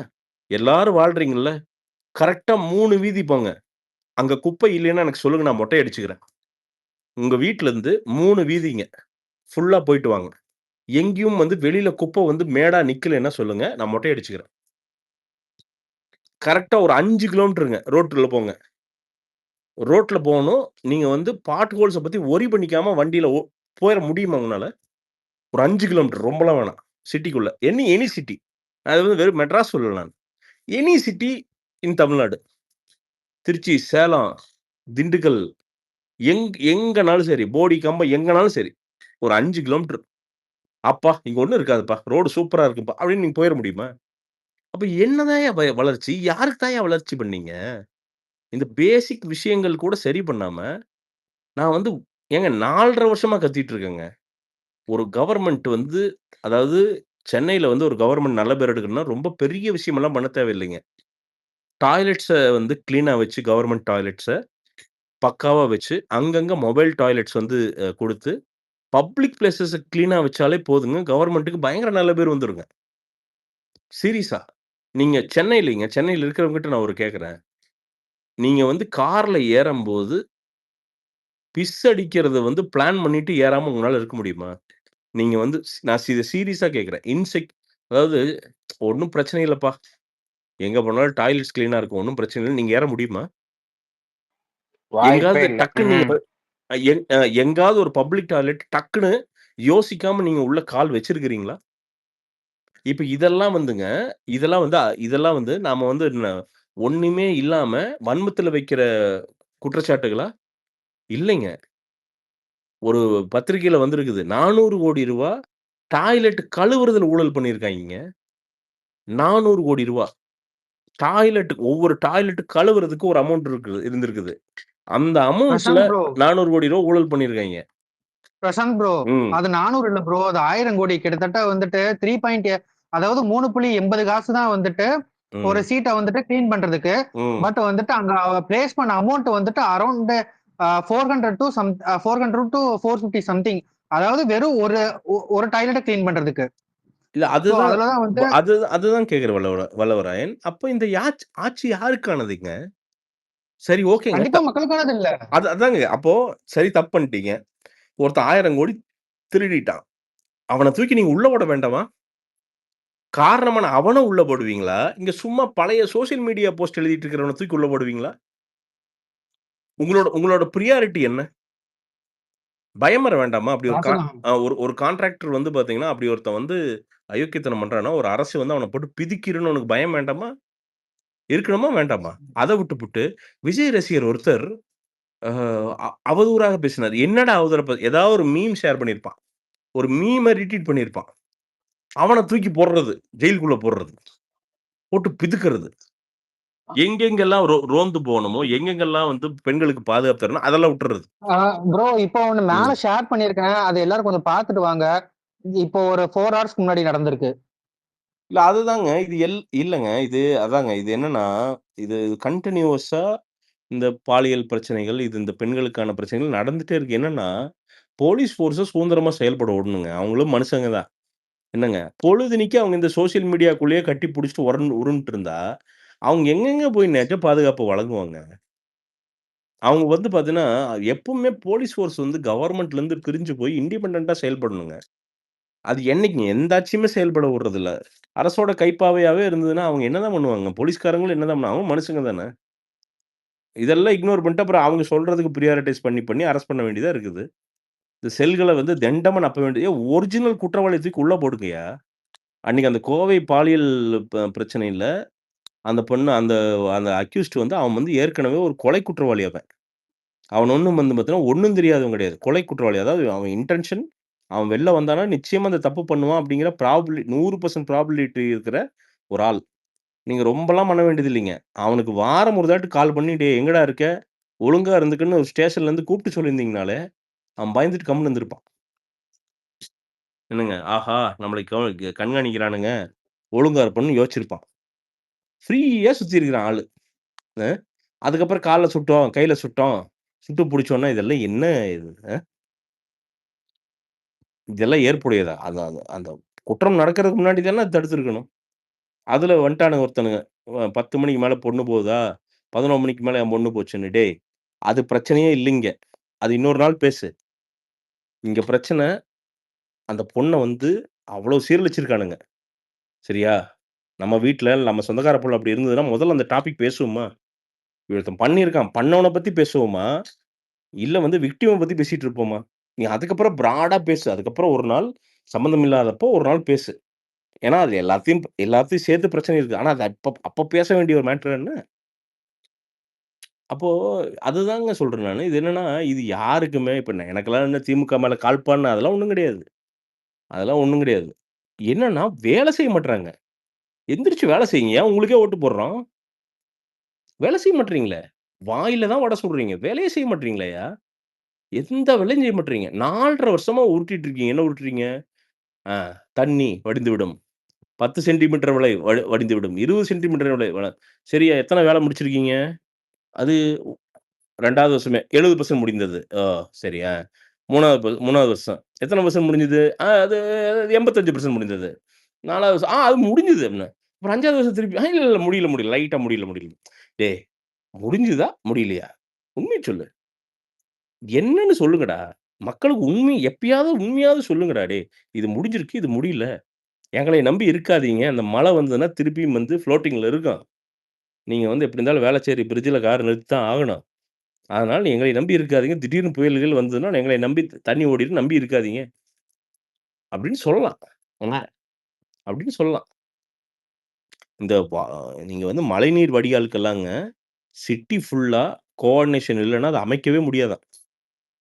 எல்லாரும் வாழ்றீங்கல்ல. கரெக்ட்டா 3 வீதி போங்க. அங்க குப்பை இல்லைன்னா எனக்கு சொல்லுங்க நான் மொட்டை அடிச்சுக்கிறேன். உங்க வீட்லருந்து 3 வீதிங்க. ஃபுல்லா போயிட்டு வாங்க. எங்கேயும் வந்து வெளியில குப்பை வந்து மேடா நிக்கலைன்னா சொல்லுங்க. நான் மொட்டை அடிச்சுக்கிறேன். கரெக்ட்டா ஒரு 5 கிலோமீட்டருங்க. ரோட்டுல போங்க. ரோட்ல போணும். நீங்க வந்து பாட் ஹோல்ஸ பத்தி வொரி பண்ணிக்காம வண்டியில போயிற முடியுமா உங்கனால? ஒரு 5 கிலோமீட்டர் ரொம்பலாம் வேணாம். சிட்டிக்குள்ள. Any city. அது வந்து வெறும் மெட்ராஸ் சொல்லல நான். Any city in Tamil Nadu. Trichy, Salem, Dindigul எங்கனாலும் சரி. போடி, கம்பம் எங்கனாலும் சரி. ஒரு 5 கிலோமீட்டர். "அப்பா! இங்க ஒண்ணும் இருக்காதுப்பா. ரோடு சூப்பரா இருக்குப்பா." அப்படின்னு நீங்க போயிற முடியுமா? அப்ப என்னதாய்யா வளர்ச்சி? யாருக்கு தான்யா வளர்ச்சி பண்ணீங்க? இந்த பேசிக் விஷயங்கள் கூட சரி பண்ணாம, நான் வந்து ஏங்க 4 1/2 வருஷமா கத்திட்டு இருக்கேங்க. ஒரு கவர்ன்மென்ட் வந்து அதாவது சென்னையில வந்து ஒரு கவர்ன்மென்ட் நல்ல பேர் எடுக்கணும்னா, ரொம்ப பெரிய விஷயமெல்லாம் பண்ண தேவையில்லைங்க. டாய்லெட்ஸ வந்து கிளீனா வச்சு கவர்ன்மென்ட் டாய்லெட்ஸ பக்காவா வச்சு, அங்கங்க மொபைல் டாய்லெட்ஸ் வந்து குடுத்து, பப்ளிக் பிளேஸஸ கிளீனா வச்சாலே போதுங்க. கவர்ன்மென்ட்க்கு பயங்கர நல்ல பேர் வந்துருங்க. சீரியஸா. நீங்க சென்னையில இருக்கிறவங்ககிட்ட நான் ஒரு கேட்கிறேன். நீங்க வந்து கார்ல ஏறம்போது, பிஸ் அடிக்கிறத வந்து பிளான் பண்ணிட்டு ஏறாம உங்களால இருக்க முடியுமா? நீங்க வந்து நான் சீரியஸா கேட்கிறேன். அதாவது ஒண்ணும் பிரச்சனை இல்லப்பா. எங்க போனாலும் டாய்லெட்ஸ் கிளீனா இருக்கும். ஒண்ணும் பிரச்சனை இல்ல. நீங்க ஏற முடியுமா? வாய்ப்பே எங்காவது இல்ல. டக்குன்னு நீங்க எங்காவது ஒரு பப்ளிக் டாய்லெட் டக்குன்னு யோசிக்காம நீங்க உள்ள கால் வச்சிருக்கிறீங்களா? இப்ப இதெல்லாம் வந்து நாம வந்து ஒண்ணுமே இல்லாம வன்மத்துல வைக்கிற குற்றச்சாட்டுகளா? இல்லைங்க. ஒரு பத்திரிக்கையில வந்திருக்குது. ரூ. 400,00,00,000 டாய்லெட் கழுவுறதுல ஊழல் பண்ணியிருக்காய்ங்கங்க. ரூ. 400,00,00,000 ஒவ்வொரு டாய்லெட் கழுவுறதுக்கு ஒரு அமௌண்ட் இருந்திருக்குது. அந்த அமௌண்ட்ல பிரசாந்த் ப்ரோ ரூ. 400,00,00,000 ஊழல் பண்ணியிருக்காய்ங்க. பிரசாந்த் ப்ரோ ம். அது 400 இல்ல ப்ரோ, அது 1000 கோடி கிட்டத்தட்ட வந்துட்டு 3. அதாவது 3.80 காசு தான் வந்துட்டு ஒரு ம். சீட்டை வந்துட்டு கிளீன் பண்றதுக்கு. ம். பட் வந்துட்டு அங்க பிளேஸ் பண்ண அமௌண்ட் வந்துட்டு அரௌண்ட் 400 டு 450 சம்திங். அதாவது வெறும் ஒரு டாய்லெட்டை கிளீன் பண்றதுக்கு. இல்ல சோ அதுதான் அதுலதான் வந்து அதுதான் கேட்கிறேன் வல்லவராயன். அப்ப இந்த ஆட்சி யாருக்கானதுங்க? சரி ஓகேங்க. கண்டிப்பா மக்களுக்கானது இல்ல. அதாங்க. அப்போ சரி தப்பு பண்ணிட்டீங்க. ஒருத்தன் 1000 கோடி திருடிட்டான். அவன தூக்கி நீங்க உள்ள போட வேண்டாமா? காரணமான அவன உள்ள போடுவீங்களா? இங்க சும்மா பழைய சோசியல் மீடியா போஸ்ட் எழுதிட்டு இருக்கிறவன தூக்கி உள்ள போடுவீங்களா? உங்களோட பிரியாரிட்டி என்ன? பயம் வர வேண்டாமா? அப்படி ஒரு காசுதான். ஒரு கான்ட்ராக்டர் வந்து பார்த்தீங்கன்னா, அப்படி ஒருத்தன் வந்து அயோக்கியத்தனம் பண்றான்னா, ஒரு அரசு வந்து அவன போட்டு பிதிக்கிருன்னு உனக்கு பயம் வேண்டாமா? இருக்கணுமா? வேண்டாமா? அத விட்டுப்புட்டு, விஜய் ரசிகர் ஒருத்தர் அ அவதூறாக பேசினாரு. என்னடா அவதூறா ஏதாவது ஒரு மீம் ஷேர் பண்ணியிருப்பான். ஒரு மீம ரீட்வீட் பண்ணியிருப்பான். அவன தூக்கி போடுறது. ஜெயிலுக்குள்ள போடுறது. போட்டு பிதுக்குறது. எங்கெங்கெல்லாம் ரோந்து போணுமோ, எங்கெங்கெல்லாம் வந்து பெண்களுக்கு பாதுகாப்பு தரணும், அதெல்லாம் விட்டுறது. ப்ரோ இப்போ ஒண்ணு மேல ம். ஷேர் பண்ணிருக்கேன், அது எல்லாரும் கொஞ்சம் பார்த்துட்டு வாங்க. இப்போ ஒரு 4 ஹவர்ஸ்க்கு முன்னாடி நடந்திருக்கு. இல்ல அதுதாங்க. இது இல்லங்க. அதாங்க. இது என்னன்னா, இது கன்டினியூவஸா இந்த பாலியல் பிரச்சனைகள், இந்த பெண்களுக்கான பிரச்சனைகள் நடந்துட்டே இருக்கு. என்னன்னா, போலீஸ் ஃபோர்ஸ சுதந்திரமா செயல்பட விடணுங்க. அவங்களும் மனுஷங்க தான். என்னங்க, பொழுதன்னைக்கு அவங்க இந்த சோசியல் மீடியாக்குள்ளேயே கட்டி புடிச்சுட்டு உருண்டுட்டு இருந்தா, அவங்க எங்கெங்க போய் நிஜ பாதுகாப்பு வழங்குவாங்க? அவங்க வந்து பார்த்தீங்கன்னா, எப்பவுமே போலீஸ் ஃபோர்ஸ் வந்து கவர்ன்மென்ட்லருந்து பிரிஞ்சு போய் இண்டிபெண்டன்ட்டா செயல்படணுங்க. அது என்னைக்குங்க எந்த ஆட்சியுமே செயல்பட விடுறதில்ல. அரசோட கைப்பாவையாவே இருந்ததுன்னா, அவங்க என்னதான் பண்ணுவாங்க? போலீஸ்காரங்களும் என்னதான் பண்ணுவாங்க? அவங்க மனுஷங்க தானே! இதெல்லாம் இக்னோர் பண்ணிட்டு, அப்புறம் அவங்க சொல்றதுக்கு பிரியாரிடைஸ் பண்ணி அரெஸ்ட் பண்ண வேண்டியதா இருக்குது. இந்த செல்கள வந்து தண்டமா நப்ப வேண்டிய ஒரிஜினல் குற்றவாளிய தூக்கி உள்ள போடுங்கய்யா! அன்னைக்கு அந்த கோவை பாலியல் பிரச்சனையில அந்த பொண்ணு அந்த அந்த அக்யூஸ்ட் வந்து அவன் வந்து ஏற்கனவே ஒரு கொலை குற்றவாளி அவன். அவன் ஒண்ணும் வந்து பார்த்தீங்கன்னா, ஒண்ணும் தெரியாதவன் கிடையாது. கொலை குற்றவாளி. அதாவது அவன் இன்டென்ஷன் அவன் வெளில வந்தான்னா, நிச்சயமா அந்த தப்பு பண்ணுவான் அப்படிங்கிற 100% ப்ராபபிலிட்டி இருக்கிற ஒரு ஆள். நீங்க ரொம்பலாம் பண்ண வேண்டியது இல்லைங்க. அவனுக்கு வாரம் ஒரு தாட்டி கால் பண்ணி, "டேய் எங்கடா இருக்க? ஒழுங்கா இருந்துக்கன்னு" ஒரு ஸ்டேஷன்லேருந்து கூப்பிட்டு சொல்லியிருந்தீங்கனாலே, அவன் பயந்துட்டு கம்முனு இருந்திருப்பான். என்னங்க, ஆஹா! நம்மளை கண்காணிக்கிறானுங்க. ஒழுங்கா இருப்போம்ன்னு யோசிச்சிருப்பான். ஃப்ரீயா சுத்தியிருக்கிறான் ஆளு. அ அதுக்கப்புறம் கால்ல சுட்டோம், கையில சுட்டோம், சுட்டு புடிச்சோம்னா, இதெல்லாம் என்ன இது? இதெல்லாம் ஏற்புடையதா? அது அது அந்த குற்றம் நடக்கிறதுக்கு முன்னாடி தானே தடுத்திருக்கணும். அதுல வந்துட்டானுங்க ஒருத்தனுங்க. 10 மணிக்கு மேல பொண்ணு போகுதா? 11 மணிக்கு மேல என் பொண்ணு போச்சுன்னு. டேய்! அது பிரச்சனையே இல்லைங்க. அது இன்னொரு நாள் பேசு. இங்க பிரச்சனை அந்த பொண்ண வந்து அவ்ளோ சீரழிச்சிருக்கானுங்க. சரியா? நம்ம வீட்ல நம்ம சொந்தக்கார புள்ள அப்படி இருந்ததுன்னா, முதல்ல அந்த டாபிக் பேசுவோமா? ஒருத்தன் பண்ணியிருக்கான். பண்ணவன பத்தி பேசுவோமா? இல்ல வந்து விக்டிம பத்தி பேசிட்டு இருப்போமா? நீ அதுக்கப்புறம் பிராடா பேசு. அதுக்கப்புறம் ஒரு நாள் சம்மந்தம் இல்லாதப்போ ஒரு நாள் பேசு. ஏன்னா, அது எல்லாத்தையும் சேர்த்து பிரச்சனை இருக்கு. ஆனா, அது அப்ப பேச வேண்டிய ஒரு மேட்டர் என்ன? அப்போ அதுதாங்க சொல்றேன் நானு. இது என்னன்னா, இது யாருக்குமே இப்ப எனக்கெல்லாம் என்ன திமுக மேல காழ்ப்பான்னு அதெல்லாம் ஒண்ணும் கிடையாது. அதெல்லாம் ஒண்ணும் கிடையாது. என்னன்னா, வேலை செய்ய மாட்றாங்க. எந்திரிச்சு வேலை செய்யுங்க. ஏன் உங்களுக்கே ஓட்டு போடுறோம். வேலை செய்ய மாட்றீங்களே! வாயில தான் வடை சுடுறீங்க. வேலையே செய்ய மாட்றீங்களேய்யா! எந்த வேலையும் செய்ய மாட்றீங்க. 4 1/2 வருஷமா உருட்டிட்டு இருக்கீங்க. என்ன உருட்டுறீங்க? ஆ தண்ணி வடிந்துவிடும். 10 சென்டிமீட்டர் விலை வடிந்துவிடும். 20 சென்டிமீட்டர் விலை சரியா எத்தன வேலை முடிச்சிருக்கீங்க? அது 2வது வருஷமே 70% முடிந்தது. ஓ! சரி. 3வது வருஷம். எத்தன பெர்சன்ட் முடிஞ்சது? அது 85% முடிந்தது. 4வது வருஷம். அது முடிஞ்சது அப்டின்னேன். அப்புறம் 5வது வருஷம் திருப்பி இல்ல முடியல. லைட்டா முடியல. டேய்! முடிஞ்சுதா? முடியலையா? உண்மைய சொல்லு. என்னன்னு சொல்லுங்கடா. மக்களுக்கு எப்பயாவது உண்மையாவது சொல்லுங்கடா டேய்! இது முடிஞ்சிருக்கு. இது முடியல. எங்களை நம்பி இருக்காதீங்க. அந்த மழை வந்ததுன்னா திருப்பியும் வந்து ஃப்ளோட்டிங்ல இருக்கும். நீங்க வந்து எப்டி இருந்தாலும் வேளச்சேரி பிரிட்ஜ்ல கார் நிறுத்தி தான் ஆகணும். அதனால எங்களை நம்பி இருக்காதீங்க. திடீர்னு புயல்கள் வந்ததுன்னா, எங்களை நம்பி தண்ணி ஓடிரும் நம்பி இருக்காதீங்க. அப்படின்னு சொல்லலாம். என்ன? அப்படின்னு சொல்லலாம். இந்த நீங்க வந்து மழைநீர் வடிகாலுக்கெல்லாங்க, சிட்டி ஃபுல்லா கோஆர்டினேஷன் இல்லன்னா, அத அமைக்கவே முடியாதாம்.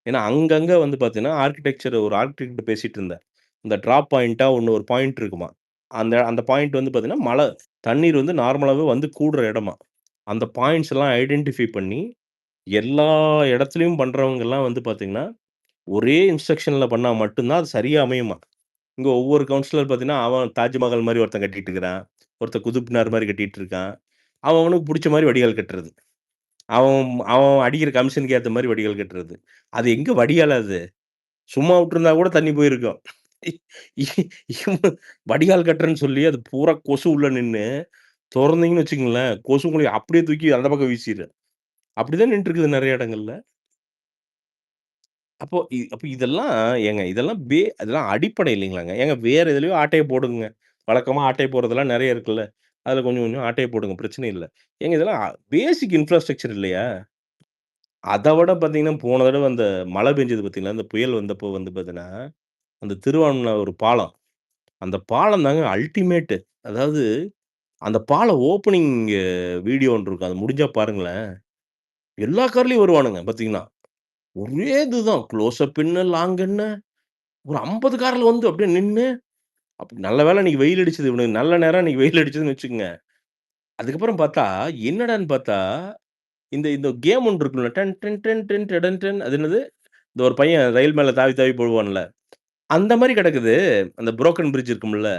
ஏன்னா அங்கங்க வந்து பார்த்தீங்கன்னா, ஆர்க்கிடெக்சர் ஒரு ஆர்க்கிடெக்ட் பேசிட்டு இருந்தேன். இந்த ட்ராப் பாயிண்ட்டா ஒண்ணு ஒரு பாயிண்ட் இருக்குமா. அந்த அந்த பாயிண்ட் வந்து பார்த்தீங்கன்னா, தண்ணீர் வந்து நார்மலாவே வந்து கூடுற இடமா. அந்த பாயிண்ட்ஸ் எல்லாம் ஐடென்டிஃபை பண்ணி, எல்லா இடத்துலயும் பண்றவங்கலாம் வந்து பார்த்தீங்கன்னா, ஒரே இன்ஸ்ட்ரக்ஷன்ல பண்ணா மட்டும் தான் அது சரியா அமையுமா. இங்க ஒவ்வொரு கவுன்சிலர் பார்த்தீங்கன்னா, அவன் தாஜ்மஹால் மாரி ஒருத்தன் கட்டிட்டு இருக்கிறான். ஒருத்தன் குதுப் மினார் மாரி கட்டிட்டு இருக்கான். அவன் அவனுக்கு புடிச்ச மாரி வடிகால் கட்டுறது. அவன் அவன் அடிக்கிற கமிஷனுக்கு ஏத்த மாரி வடிகால் கட்டுறது. அது எங்க வடிகால் அது? சும்மா விட்டுருந்தா கூட தண்ணி போயிருக்கும். இவன் வடிகால் கட்டுறேன்னு சொல்லி அது பூரா கொசு உள்ள நின்னு, தொறந்தீங்கன்னு வச்சுக்கங்களேன், கொசு உங்கள அப்படியே தூக்கி அந்த பக்கம் வீசிரும். அப்படிதான் நின்னுட்டுருக்குது நெறைய இடங்கள்ல. அப்ப இதெல்லாம் ஏங்க இதெல்லாம் அடிப்படை இல்லைங்களாங்க. ஏங்க வேற எதுலயோ ஆட்டைய போடுங்கங்க. வழக்கமா ஆட்டை போடுறதெல்லாம் நெறைய இருக்குல்ல. அதுல கொஞ்சம் கொஞ்சம் ஆட்டைய போடுங்க. பிரச்சனை இல்ல. ஏங்க இதெல்லாம் பேசிக் இன்ஃப்ராஸ்ட்ரக்சர் இல்லையா? அத விட பார்த்தீங்கன்னா, போன தடவ அந்த மழை பெஞ்சது பார்த்தீங்களா? அந்த புயல் வந்தப்போ வந்து பார்த்தீங்கன்னா, அந்த திருவான்மியூர் பாலம். அந்த பாலம் தாங்க அல்டிமேட்டு. அதாவது அந்த பாலம் ஓப்பனிங் வீடியோ ஒண்ணு இருக்கும். அது முடிஞ்சா பாருங்களேன். எல்லா கார்லயும் வருவானுங்க பார்த்தீங்கன்னா. ஒரே இதுதான். க்ளோஸ் அப் என்ன, லாங் என்ன ஒரு 50 கார்ல வந்து அப்படியே நின்னு, நல்ல வேளை அன்னைக்கு வெயில் அடிச்சது. இவனுக்கு நல்ல நேரம் அன்னைக்கு வெயில் அடிச்சதுன்னு வச்சுக்கங்க. அதுக்கப்புறம் பார்த்தா, என்னடான்னு பார்த்தா, இந்த இந்த கேம் ஒண்ணு இருக்குல்ல. டன் டன் டன் டன் டடன் டன் அது என்னது? இந்த ஒரு பையன் ரயில் மேல தாவி தாவி போடுவான்ல. அந்த மாரி கிடக்குது. அந்த புரோக்கன் பிரிட்ஜ் இருக்கும்ல.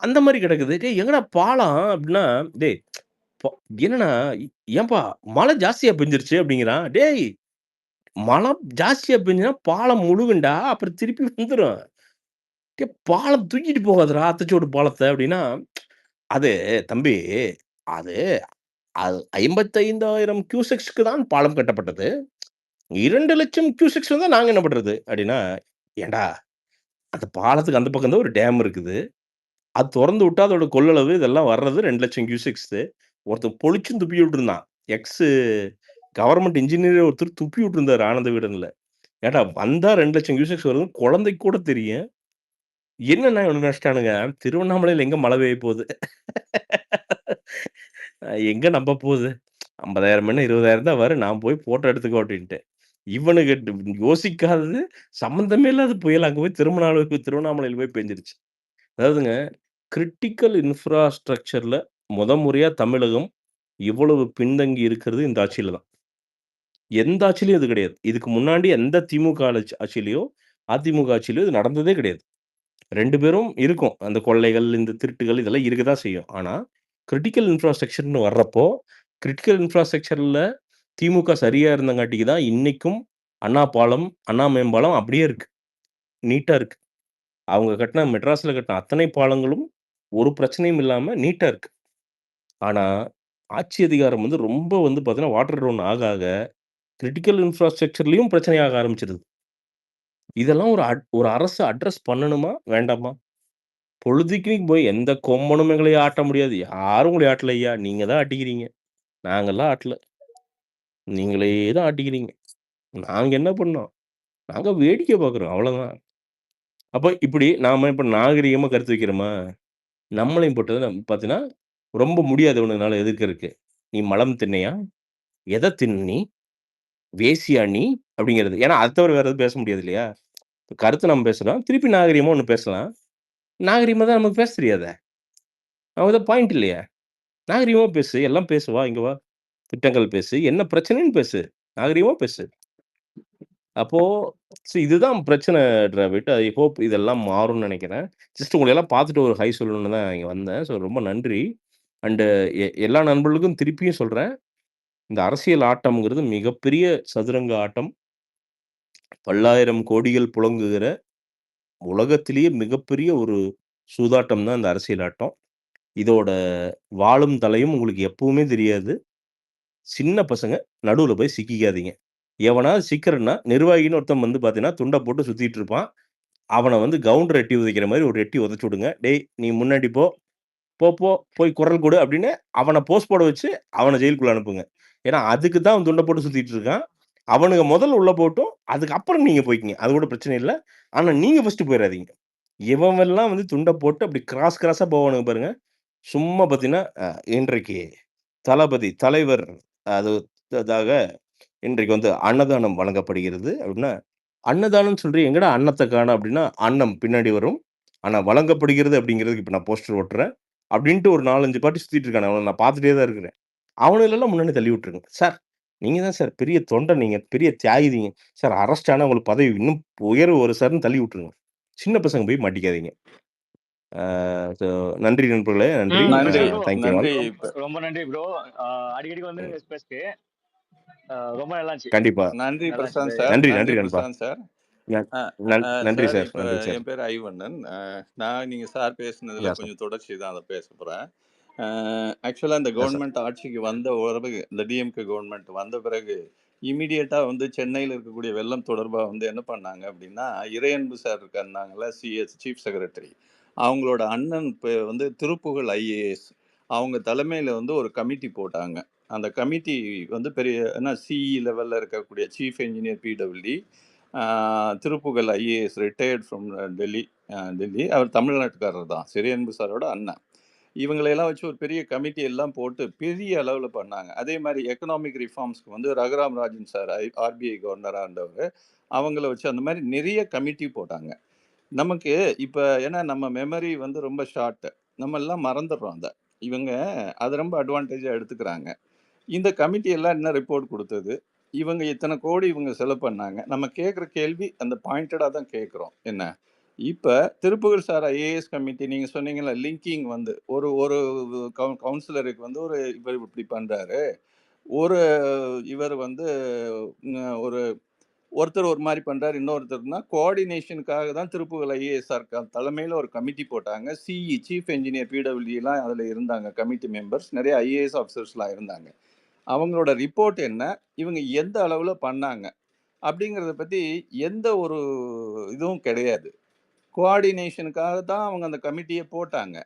அந்த மாரி கிடக்குது. "டேய் எங்கடா பாலம்?" அப்படின்னா, "டேய் ப என்னண்ணா ஏன்பா மழை ஜாஸ்தியா பெஞ்சிருச்சு" அப்படிங்கிறான். "டேய் மழை ஜாஸ்தியா பெஞ்சுனா பாலம் முழுகும்டா. அப்புறம் திருப்பி வந்துரும். டேய் பாலம் தூக்கிட்டு போகாதடா ஆத்தச்சூடு பாலத்த" அப்படின்னா, "அது தம்பி அது அது 55,000 கியூசெக்ஸ்க்கு தான் பாலம் கட்டப்பட்டது. 2,00,000 கியூசெக்ஸ் வந்தா நாங்க என்ன பண்றது?" அப்படின்னா, "ஏன்டா அந்த பாலத்துக்கு அந்த பக்கம் தான் ஒரு டேம் இருக்குது. அது தொறந்து விட்டா அதோட கொள்ளளவு இதெல்லாம் வர்றது 2,00,000 கியூசெக்ஸு. ஒருத்தன் பொழிச்சும் துப்பி விட்டுருந்தான். கவர்ன்மென்ட் இன்ஜினியரே ஒருத்தர் துப்பி விட்டுருந்தாரு ஆனந்த விகடன்ல. ஏன்டா வந்தா 2,00,000 கியூசெக்ஸ் வருதுன்னு குழந்தைக்கு கூட தெரியும். என்னன்னா இவனுங்க நெனச்சுட்டானுங்க, திருவண்ணாமலையில எங்க மழை பெய்ய போது? எங்க நம்ப போது? 50,000 என்ன 20,000 தான் வரும். நான் போய் ஃபோட்டோ எடுத்துக்கோ அப்டின்ட்டு. இவனுங்க யோசிக்காதது சம்மந்தமே இல்லாத புயல் அங்க போய் திருவண்ணாமலையில போய் பெஞ்சிருச்சு. அதாவதுங்க கிரிட்டிக்கல் இன்ஃப்ராஸ்ட்ரக்சர்ல முறையா தமிழகம் இவ்வளவு பின்தங்கி இருக்கிறது இந்த ஆட்சியில தான். எந்த ஆட்சியிலயும் இது கிடையாது. இதுக்கு முன்னாடி எந்த திமுக ஆட்சியிலயோ, அதிமுக ஆட்சியிலயோ இது நடந்ததே கிடையாது. 2 பேரும் இருக்கும். அந்த கொள்ளைகள், இந்த திருட்டுகள் இதெல்லாம் இருக்க தான் செய்யும். ஆனா, கிரிட்டிக்கல் இன்ஃப்ராஸ்ட்ரக்சர்ன்னு வர்றப்போ, கிரிட்டிக்கல் இன்ஃப்ராஸ்ட்ரக்சர்ல திமுக சரியா இருந்தங்காட்டிக்கு தான் இன்னைக்கும் அண்ணா பாலம், அண்ணா மேம்பாலம் அப்படியே இருக்கு. நீட்டா இருக்கு. அவங்க கட்டின மெட்ராஸ்ல கட்டின அத்தனை பாலங்களும் ஒரு பிரச்சனையும் இல்லாம நீட்டா இருக்கு. ஆனா, ஆட்சி அதிகாரம் வந்து ரொம்ப வந்து பார்த்தீங்கன்னா, வாட்டர் டவுன் ஆக கிரிட்டிக்கல் இன்ஃப்ராஸ்ட்ரக்சர்லயும் பிரச்சனையாக ஆரம்பிச்சுருது. இதெல்லாம் ஒரு அரசு அட்ரஸ் பண்ணணுமா? வேண்டாமா? பொழுதுக்கும் போய் எந்த கொம்பனும் எங்களை ஆட்ட முடியாது. யாரும் உங்கள ஆட்டல ஐயா. நீங்க தான் ஆட்டிக்கிறீங்க. நாங்கலாம் ஆட்டல. நீங்களே தான் ஆட்டிக்கிறீங்க. நாங்க என்ன பண்ணோம்? நாங்க வேடிக்கை பார்க்குறோம். அவ்வளோதான். அப்ப இப்படி நாம இப்ப நாகரீகமா கருத்து வைக்கிறோமா? நம்மளையும் போட்டு பார்த்தீங்கன்னா, ரொம்ப முடியாது இவனுங்கனால எதிர்க்கறக்கு. "நீ மலம் தின்னையா? எத தின்ன நீ? வேசியா நீ?" அப்படிங்கிறது. ஏன்னா, அத தவிர வேற எதுவும் பேச முடியாது இல்லையா? கருத்து நம்ம பேசுறோம். திருப்பி நாகரீகமா ஒண்ணு பேசலாம். நாகரீகமா தான் நமக்கு பேச தெரியாதே! நமக்கு தான் பாயிண்ட் இல்லையே! நாகரீகமா பேசு. எல்லாம் பேசு. வா, இங்க வா. திட்டங்கள் பேசு. என்ன பிரச்சனைன்னு பேசு. நாகரீகமா பேசு. அப்போ இதுதான் பிரச்சனை டிராவிட். ஐ ஹோப் இதெல்லாம் மாறும்னு நெனைக்கிறேன். ஜஸ்ட் உங்கள எல்லாம் பார்த்துட்டு ஒரு ஹாய் சொல்லணும்னு தான் இங்க வந்தேன். ஸோ ரொம்ப நன்றி. அண்ட் எல்லா நண்பர்களுக்கும் திருப்பியும் சொல்றேன். இந்த அரசியல் ஆட்டம்ங்கிறது மிகப்பெரிய சதுரங்க ஆட்டம். பல்லாயிரம் கோடிகள் புழங்குகிற உலகத்திலேயே மிகப்பெரிய ஒரு சூதாட்டம் தான் இந்த அரசியல் ஆட்டம். இதோட வாலும் தலையும் உங்களுக்கு எப்பவுமே தெரியாது. சின்ன பசங்க நடுவுல போய் சிக்கிக்காதீங்க. எவனாவது சிக்கிறன்னா, நிர்வாகின்னு ஒருத்தன் வந்து பார்த்தீங்கன்னா, துண்ட போட்டு சுத்திட்டு இருப்பான். அவன வந்து கவுண்டர் எட்டி உதைக்கிற மாரி ஒரு எட்டி உதைச்சு விடுங்க. "டேய் நீ முன்னாடி போ. போ போ போய் குரல் குடு" அப்படின்னு அவன போஸ் போட வச்சு, அவன ஜெயிலுக்குள்ள அனுப்புங்க. ஏன்னா, அதுக்கு தான் அவன் துண்ட போட்டு சுத்திட்டு இருக்கான். அவனுங்க முதல்ல உள்ள போகட்டும். அதுக்கப்புறம் நீங்க போய்க்கங்க. அது கூட பிரச்சனை இல்ல. ஆனா நீங்க ஃபர்ஸ்ட்டு போயிறாதீங்க. எவன்லாம் வந்து துண்ட போட்டு அப்படி கிராஸா போவானுங்க பாருங்க. சும்மா பார்த்தீங்கன்னா, இன்றைக்கு தளபதி, தலைவர் அது அதாக இன்றைக்கு வந்து அன்னதானம் வழங்கப்படுகிறது அப்படின்னா, அன்னதானம்னு சொல்றீங்க, எங்கடா அன்னத்த காணோம் அப்படின்னா, அன்னம் பின்னாடி வரும். ஆனா வழங்கப்படுகிறது அப்படிங்கிறதுக்கு இப்ப நான் போஸ்டர் ஒட்டுறேன். அப்படின்ட்டு ஒரு 4, 5 பாட்டு சுத்திட்டு இருக்கானுங்க. அவன நான் பார்த்துட்டே தான் இருக்கிறேன். அவனுங்களெல்லாம் முன்னாடி தள்ளி விட்டுருங்க. சார், நீங்க தான் சார் பெரிய தொண்டன் நீங்க. பெரிய தியாகி நீங்க. சார் அரெஸ்ட் ஆனா உங்களுக்கு பதவி இன்னும் உயர்வு வரும் சார்ன்னு தள்ளி விட்டுருங்க. சின்ன பசங்க போய் மாட்டிக்காதீங்க. ஸோ நன்றி நண்பர்களே. நன்றி. நன்றி. Bro thank you all. ரொம்ப நன்றி ப்ரோ. அடிக்கடி வந்து ம். ஸ்பேஸ்க்கு ரொம்ப நல்லா இருந்துச்சு. கண்டிப்பா. நன்றி நல்லா இருந்துச்சு. பிரசாந்த் சார். நன்றி, நன்றி நன்றி நண்பா. பிரசாந்த் சார். நன்றி சார் சார். இப்ப நன்றி சார். என் பேர் ஐவண்ணன். நான் நீங்க சார் பேசுனதுல யா சார். கொஞ்சம் தொடர்ச்சி தான் அத பேச போறேன். ஆக்சுவலா இந்த யா சார். கவர்ன்மெண்ட் ஆட்சிக்கு வந்த பிறகு, இந்த டிஎம்கே கவர்ன்மெண்ட் வந்த பிறகு இமிடியேட்டா வந்து சென்னையில இருக்கக்கூடிய வெள்ளம் தொடர்பா வந்து என்ன பண்ணாங்க அப்படின்னா, இறையன்பு சார் இருந்தாங்கல்ல, சீஃப் செக்ரட்டரி. அவங்களோட அண்ணன் வந்து திருப்புகழ் ஐஏஎஸ். அவங்க தலைமையில வந்து ஒரு கமிட்டி போட்டாங்க. அந்த கமிட்டி வந்து பெரிய சிஇ லெவல்ல இருக்கக்கூடிய chief engineer PWD, Thiruppugazh IAS retired from Delhi. அவர் தமிழ்நாட்டுக்காரர் தான். இறையன்பு சாரோட அண்ணன். இவங்களையெல்லாம் வச்சு ஒரு பெரிய கமிட்டி எல்லாம் போட்டு பெரிய அளவில் பண்ணாங்க. அதே மாதிரி எக்கனாமிக் ரிஃபார்ம்ஸ்க்கு வந்து ரகுராம் ராஜன் சார் ஆர்பிஐ கவர்னராக இருந்தவர், அவங்கள வச்சு அந்த மாதிரி நிறைய கமிட்டி போட்டாங்க. நமக்கு இப்போ ஏன்னா நம்ம மெமரி வந்து ரொம்ப ஷார்ட்டு, நம்ம எல்லாம் மறந்துடுறோம். இவங்க அதை ரொம்ப அட்வான்டேஜாக எடுத்துக்கிறாங்க. இந்த கமிட்டி எல்லாம் என்ன ரிப்போர்ட் கொடுத்தது, இவங்க இத்தனை கோடி இவங்க செலவு பண்ணாங்க. நம்ம கேட்குற கேள்வி அந்த பாயிண்டடாக தான் கேட்குறோம். என்ன இப்போ திருப்புகழ் சார் ஐஏஎஸ் கமிட்டி நீங்கள் சொன்னீங்கல்ல, லிங்கிங் வந்து ஒரு ஒரு கவுன்சிலருக்கு வந்து இவர் இப்படி பண்ணுறாரு, ஒரு இவர் வந்து ஒரு ஒருத்தர் ஒரு மாதிரி பண்ணுறாரு, இன்னொருத்தர்னா கோஆர்டினேஷனுக்காக தான் திருப்புகழ் ஐஏஎஸ் சார் தலைமையில் ஒரு கமிட்டி போட்டாங்க. சிஇ சீஃப் என்ஜினியர் பிடபிள்யூலாம் அதில் இருந்தாங்க, கமிட்டி மெம்பர்ஸ் நிறைய ஐஏஎஸ் ஆஃபீஸர்ஸ்லாம் இருந்தாங்க. அவங்களோட ரிப்போர்ட் என்ன, இவங்க எந்த அளவில் பண்ணாங்க அப்படிங்கிறத பற்றி எந்த ஒரு இதுவும் கிடையாது. கோஆர்டினேஷனுக்காக தான் அவங்க அந்த கமிட்டியை போட்டாங்க.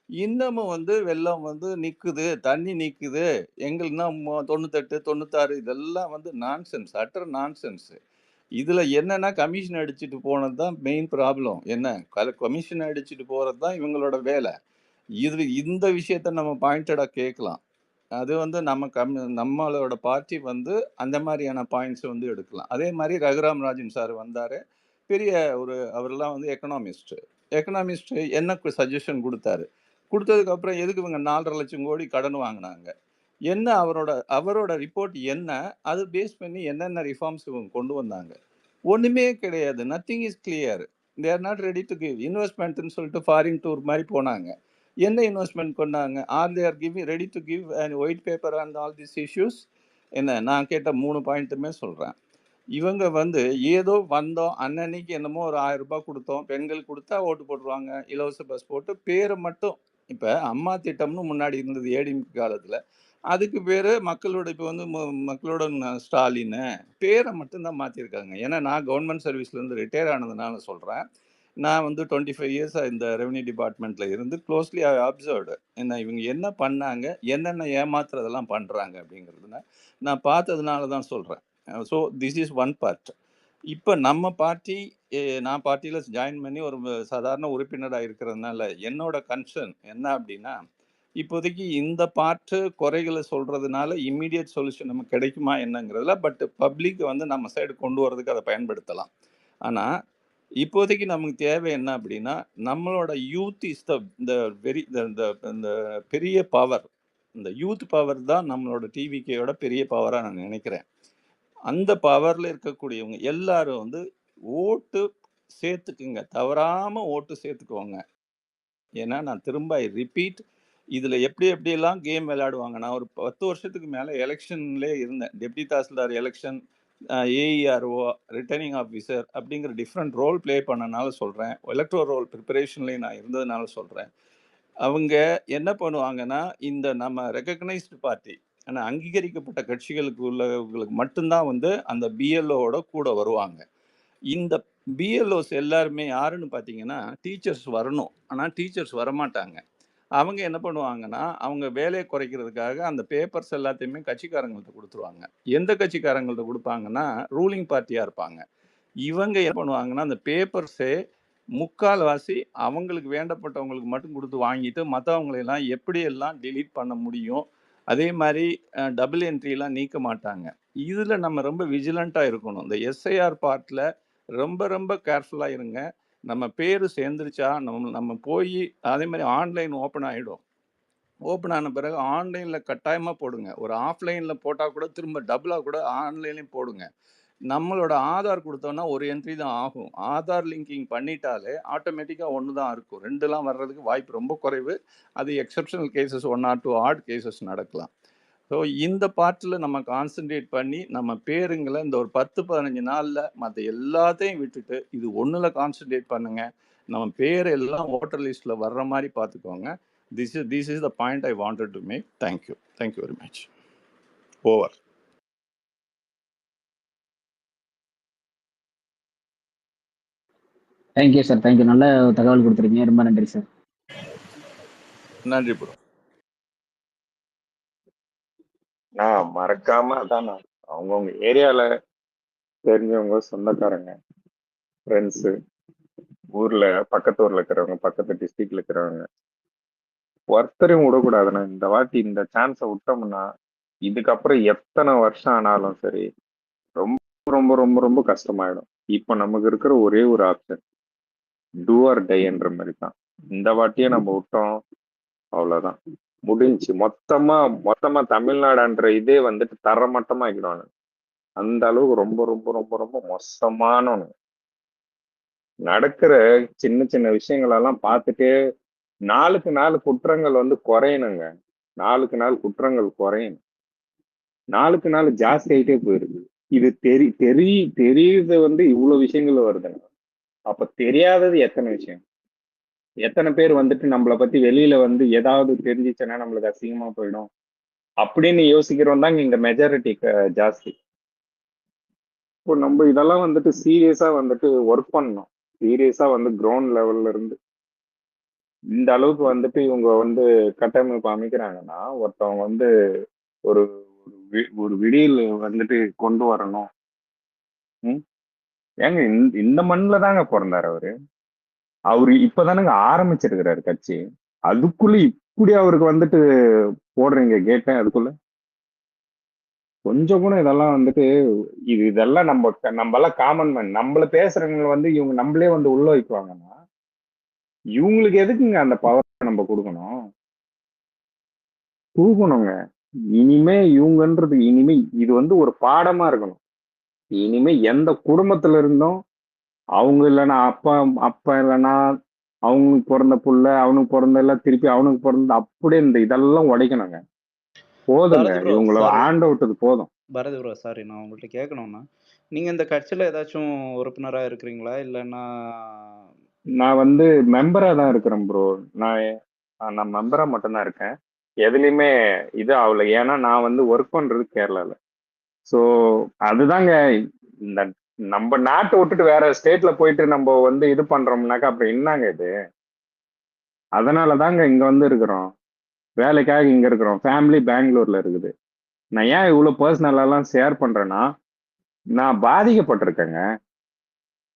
இன்னமும் வந்து வெள்ளம் வந்து நிற்குது, தண்ணி நிற்குது, எங்கன்னா 98, 96 இதெல்லாம் வந்து நான்சென்ஸ், அட்டர் நான்சென்ஸ். இதில் என்னன்னா கமிஷன் அடிச்சுட்டு போனது தான் மெயின் ப்ராப்ளம். என்ன கமிஷன் அடிச்சுட்டு போகிறது தான் இவங்களோட வேலை. இந்த விஷயத்த நம்ம பாயிண்டடாக கேட்கலாம். அது வந்து நம்மளோட பார்ட்டி வந்து அந்த மாதிரியான பாயிண்ட்ஸ் வந்து எடுக்கலாம். அதே மாதிரி ரகுராம் ராஜன் சார் வந்தார், பெரிய அவரெல்லாம் வந்து எக்கனாமிஸ்ட் என்ன சஜஷன் கொடுத்தாரு. கொடுத்ததுக்கப்புறம் எதுக்கு இவங்க 4.5 லட்சம் கோடி கடன் வாங்கினாங்க, என்ன அவரோட ரிப்போர்ட் என்ன, அது பேஸ் பண்ணி என்னென்ன ரிஃபார்ம்ஸ் இவங்க கொண்டு வந்தாங்க, ஒன்றுமே கிடையாது. Nothing is clear. They are not ready to give இன்வெஸ்ட்மெண்ட்னு சொல்லிட்டு ஃபாரின் டூர் மாதிரி போனாங்க. என்ன இன்வெஸ்ட்மெண்ட் கொண்டாங்க? Are they are ready to give and white paper and all this issues? என்ன நான் கேட்ட 3 பாயிண்ட்டுமே சொல்கிறேன். இவங்க வந்து ஏதோ வந்தோம், அன்னன்னைக்கு என்னமோ ஒரு 1000 ரூபாய் கொடுத்தோம், பெண்கள் கொடுத்தா ஓட்டு போட்டுருவாங்க, இலவச பஸ் போட்டு பேரை மட்டும். இப்போ அம்மா திட்டம்னு முன்னாடி இருந்தது ஏடிஎம்கே காலத்தில், அதுக்கு பேர் மக்களோட இப்போ வந்து மக்களோட ஸ்டாலின் பேரை மட்டும்தான் மாற்றிருக்காங்க. ஏன்னா நான் கவர்மெண்ட் சர்வீஸ்லேருந்து ரிட்டையர் ஆனதுனால சொல்கிறேன். நான் வந்து 25 இயர்ஸாக இந்த ரெவன்யூ டிபார்ட்மெண்ட்டில் இருந்து க்ளோஸ்லி ஐ அப்சர்வ்டு. இவங்க என்ன பண்ணாங்க, என்னென்ன ஏமாத்துறதெல்லாம் பண்ணுறாங்க அப்படிங்கிறதுனா நான் பார்த்ததுனால தான் சொல்கிறேன். So this is one part. இப்போ நம்ம பார்ட்டி, நான் பார்ட்டியில் ஜாயின் பண்ணி ஒரு சாதாரண உறுப்பினராக இருக்கிறதுனால என்னோட கன்சர்ன் என்ன அப்படின்னா, இப்போதைக்கு இந்த பார்ட்டு குறைகளை சொல்கிறதுனால இம்மீடியட் சொல்யூஷன் நமக்கு கிடைக்குமா என்னங்கிறதுல, பட் பப்ளிக் வந்து நம்ம சைடு கொண்டு வரதுக்கு அதை பயன்படுத்தலாம். ஆனால் இப்போதைக்கு நமக்கு தேவை என்ன அப்படின்னா, நம்மளோட யூத் இஸ் இந்த பெரிய பவர். இந்த யூத் பவர் தான் நம்மளோட டிவிகேயோட பெரிய பவராக நான் நினைக்கிறேன். அந்த பவரில் இருக்கக்கூடியவங்க எல்லாரும் வந்து ஓட்டு சேர்த்துக்குங்க, தவறாமல் ஓட்டு சேர்த்துக்குவாங்க. ஏன்னா நான் திரும்ப ரிப்பீட், இதில் எப்படியெல்லாம் கேம் விளையாடுவாங்க. நான் ஒரு 10 வருஷத்துக்கு மேலே எலெக்ஷன்லேயே இருந்தேன். Deputy tahsildar election, aero, returning officer அப்படிங்கிற டிஃப்ரெண்ட் ரோல் ப்ளே பண்ணனால சொல்கிறேன். எலக்ட்ரல் ரோல் ப்ரிப்பரேஷன்லேயும் நான் இருந்ததுனால சொல்கிறேன். அவங்க என்ன பண்ணுவாங்கன்னா, இந்த நம்ம ரெகக்னைஸ்டு பார்ட்டி, ஆனால் அங்கீகரிக்கப்பட்ட கட்சிகளுக்கு உள்ளவங்களுக்கு மட்டும்தான் வந்து அந்த பிஎல்ஓவோட கூட வருவாங்க. இந்த பிஎல்ஓஸ் எல்லாருமே யாருன்னு பார்த்தீங்கன்னா, டீச்சர்ஸ் வரணும், ஆனால் டீச்சர்ஸ் வரமாட்டாங்க. அவங்க என்ன பண்ணுவாங்கன்னா, அவங்க வேலையை குறைக்கிறதுக்காக அந்த பேப்பர்ஸ் எல்லாத்தையுமே கட்சிக்காரங்கள்ட்ட கொடுத்துருவாங்க. எந்த கட்சிக்காரங்கள்ட்ட கொடுப்பாங்கன்னா, ரூலிங் பார்ட்டியாக இருப்பாங்க. இவங்க என்ன பண்ணுவாங்கன்னா, அந்த பேப்பர்ஸே முக்கால்வாசி அவங்களுக்கு வேண்டப்பட்டவங்களுக்கு மட்டும் கொடுத்து வாங்கிட்டு, மற்றவங்களெல்லாம் எப்படியெல்லாம் டெலீட் பண்ண முடியும், அதே மாதிரி டபுள் என்ட்ரிலாம் நீக்க மாட்டாங்க. இதுல நம்ம ரொம்ப விஜிலண்டா இருக்கணும். இந்த எஸ்ஐஆர் பார்ட்ல ரொம்ப ரொம்ப கேர்ஃபுல்லா இருங்க. நம்ம பேரு சேர்ந்துருச்சா, நம்ம போய் அதே மாதிரி ஆன்லைன் ஓப்பன் ஆயிடும். ஓப்பன் ஆன பிறகு ஆன்லைன்ல கட்டாயமா போடுங்க. ஒரு ஆஃப்லைன்ல போட்டா கூட திரும்ப டபுளா கூட ஆன்லைன்லயும் போடுங்க. நம்மளோட ஆதார் கொடுத்தோம்னா ஒரு என்ட்ரி தான் ஆகும். ஆதார் லிங்கிங் பண்ணிட்டாலே ஆட்டோமேட்டிக்கா 1 தான் இருக்கும். 2லாம் வர்றதுக்கு வாய்ப்பு ரொம்ப குறைவு. அது எக்செப்ஷனல் கேசஸ் 1 ஆர் 2 ஆட் கேசஸ் நடக்கலாம். ஸோ இந்த பார்ட்டில் நம்ம கான்சென்ட்ரேட் பண்ணி நம்ம பேருங்களை இந்த ஒரு 10-15 நாளில் மற்ற எல்லாத்தையும் விட்டுட்டு இது ஒன்றில் கான்சென்ட்ரேட் பண்ணுங்க. நம்ம பேர் எல்லாம் ஓட்டர் லிஸ்ட்டில் வர்ற மாதிரி பார்த்துக்கோங்க. This is the point I wanted to make. Thank you very much. Over. Thank you sir, thank you. நல்ல தகவல் கொடுத்துருக்கீங்க, ரொம்ப நன்றி சார். நன்றி ப்ரோ. நான் மறக்காம அதான் அவங்கவுங்க ஏரியால தெரிஞ்சவங்க, சொந்தக்காரங்க, ஃப்ரெண்ட்ஸு, ஊர்ல பக்கத்து ஊர்ல இருக்கிறவங்க, பக்கத்து டிஸ்ட்ரிக்ட்ல இருக்கிறவங்க ஒருத்தரையும் விடக்கூடாதுண்ணா. இந்த வாட்டி இந்த சான்ஸை விட்டோம்னா இதுக்கப்புறம் எத்தனை வருஷம் ஆனாலும் சரி ரொம்ப ரொம்ப ரொம்ப ரொம்ப கஷ்டமாயிடும். இப்ப நமக்கு இருக்கிற ஒரே ஒரு ஆப்ஷன் டூ ஆர் டைன்ற மாதிரி தான். இந்த வாட்டியே நம்ம விட்டோம், அவ்வளவுதான், முடிஞ்சு. மொத்தமா தமிழ்நாடுன்ற இதே வந்துட்டு தரமட்டமா ஆக்கிடுவாங்க. அந்த அளவுக்கு ரொம்ப ரொம்ப ரொம்ப ரொம்ப மோசமான நடக்கிற சின்ன சின்ன விஷயங்களெல்லாம் பார்த்துட்டு நாளுக்கு நாள் குற்றங்கள் வந்து குறையணுங்க. நாளுக்கு நாள் குற்றங்கள் குறையணும். நாளுக்கு நாள் ஜாஸ்தி ஆயிட்டே போயிருக்கு. இது தெரியுது வந்து இவ்வளவு விஷயங்கள் வருதுங்க. அப்ப தெரியாதது எத்தனை விஷயம். எத்தனை பேர் வந்துட்டு நம்மளை பத்தி வெளியில வந்து ஏதாவது தெரிஞ்சிச்சுன்னா நம்மளுக்கு அசிங்கமா போயிடும் அப்படின்னு யோசிக்கிறோம் தாங்க இங்க மெஜாரிட்டி ஜாஸ்தி. இப்போ நம்ம இதெல்லாம் வந்துட்டு சீரியஸா வந்துட்டு ஒர்க் பண்ணணும். சீரியஸா வந்து கிரவுண்ட் லெவல்ல இருந்து இந்த அளவுக்கு வந்துட்டு இவங்க வந்து கட்டமைப்பு அமைக்கிறாங்கன்னா ஒருத்தவங்க வந்து ஒரு ஒரு விடியல் வந்துட்டு கொண்டு வரணும். ஏங்க இந்த மண்ணுல தாங்க பிறந்தாரு அவரு இப்பதானுங்க ஆரம்பிச்சிருக்கிறாரு கட்சி. அதுக்குள்ள இப்படி அவருக்கு வந்துட்டு போடுறீங்க கேட்டேன். அதுக்குள்ள கொஞ்சம் கூட இதெல்லாம் வந்துட்டு இதெல்லாம் நம்ம எல்லாம் காமன் மேன். நம்மள பேசுறவங்க வந்து இவங்க நம்மளே வந்து உள்ள வைக்குவாங்கன்னா இவங்களுக்கு எதுக்குங்க அந்த பவர் நம்ம கொடுக்கணுங்க. இனிமே இவங்கன்றது இனிமே இது வந்து ஒரு பாடமா இருக்கணும். இனிமே எந்த குடும்பத்துல இருந்தும் அவங்க இல்லைன்னா அப்பா இல்லைன்னா அவங்களுக்கு பிறந்த புள்ள, அவனுக்கு பிறந்த எல்லாம் திருப்பி அவனுக்கு பிறந்த அப்படியே இந்த இதெல்லாம் உடைக்கணுங்க. போதுங்க, இவங்கள ஆண்ட் அவுட்டுக்கு போதும். பரத் ப்ரோ, சாரி, நான் உங்கள்கிட்ட கேட்கணும்னா நீங்க இந்த கட்சியில ஏதாச்சும் உறுப்பினரா இருக்கிறீங்களா இல்லைன்னா? நான் வந்து மெம்பரா தான் இருக்கிறேன் ப்ரோ. நான் மெம்பரா மட்டும்தான் இருக்கேன். எதுலையுமே இது ஆகல. ஏன்னா நான் வந்து ஒர்க் பண்றது கேரளால. ஸோ அதுதாங்க இந்த நம்ம நாட்டை விட்டுட்டு வேற ஸ்டேட்ல போயிட்டு நம்ம வந்து இது பண்றோம்னாக்கா அப்புறம் என்னங்க இது. அதனாலதாங்க இங்க வந்து இருக்கிறோம், வேலைக்காக இங்க இருக்கிறோம். ஃபேமிலி பெங்களூர்ல இருக்குது. நான் ஏன் இவ்வளவு பர்சனலெல்லாம் ஷேர் பண்றேன்னா நான் பாதிக்கப்பட்டிருக்கேங்க.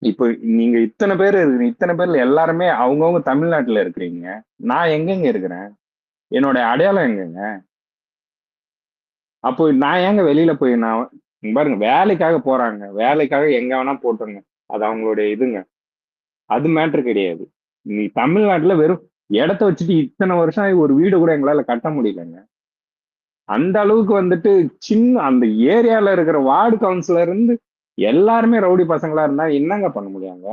இப்போ நீங்க இத்தனை பேர் இருக்கு, இத்தனை பேர்ல எல்லாருமே அவங்கவுங்க தமிழ்நாட்டுல இருக்கிறீங்க. நான் எங்கெங்க இருக்கிறேன், என்னோட அடையாளம் எங்கங்க? அப்போ நான் ஏங்க வெளியில போய் பாருங்க, வேலைக்காக போறாங்க, வேலைக்காக எங்க வேணா போட்டுருங்க, அது அவங்களுடைய இதுங்க. அது மேட்ரு கிடையாது. நீ தமிழ்நாட்டுல வெறும் இடத்த வச்சுட்டு இத்தனை வருஷம் ஒரு வீடு கூட எங்களால கட்ட முடியலங்க. அந்த அளவுக்கு வந்துட்டு சின்ன அந்த ஏரியால இருக்கிற வார்டு கவுன்சிலர் இருந்து எல்லாருமே ரவுடி பசங்களா இருந்தா என்னங்க பண்ண முடியாங்க?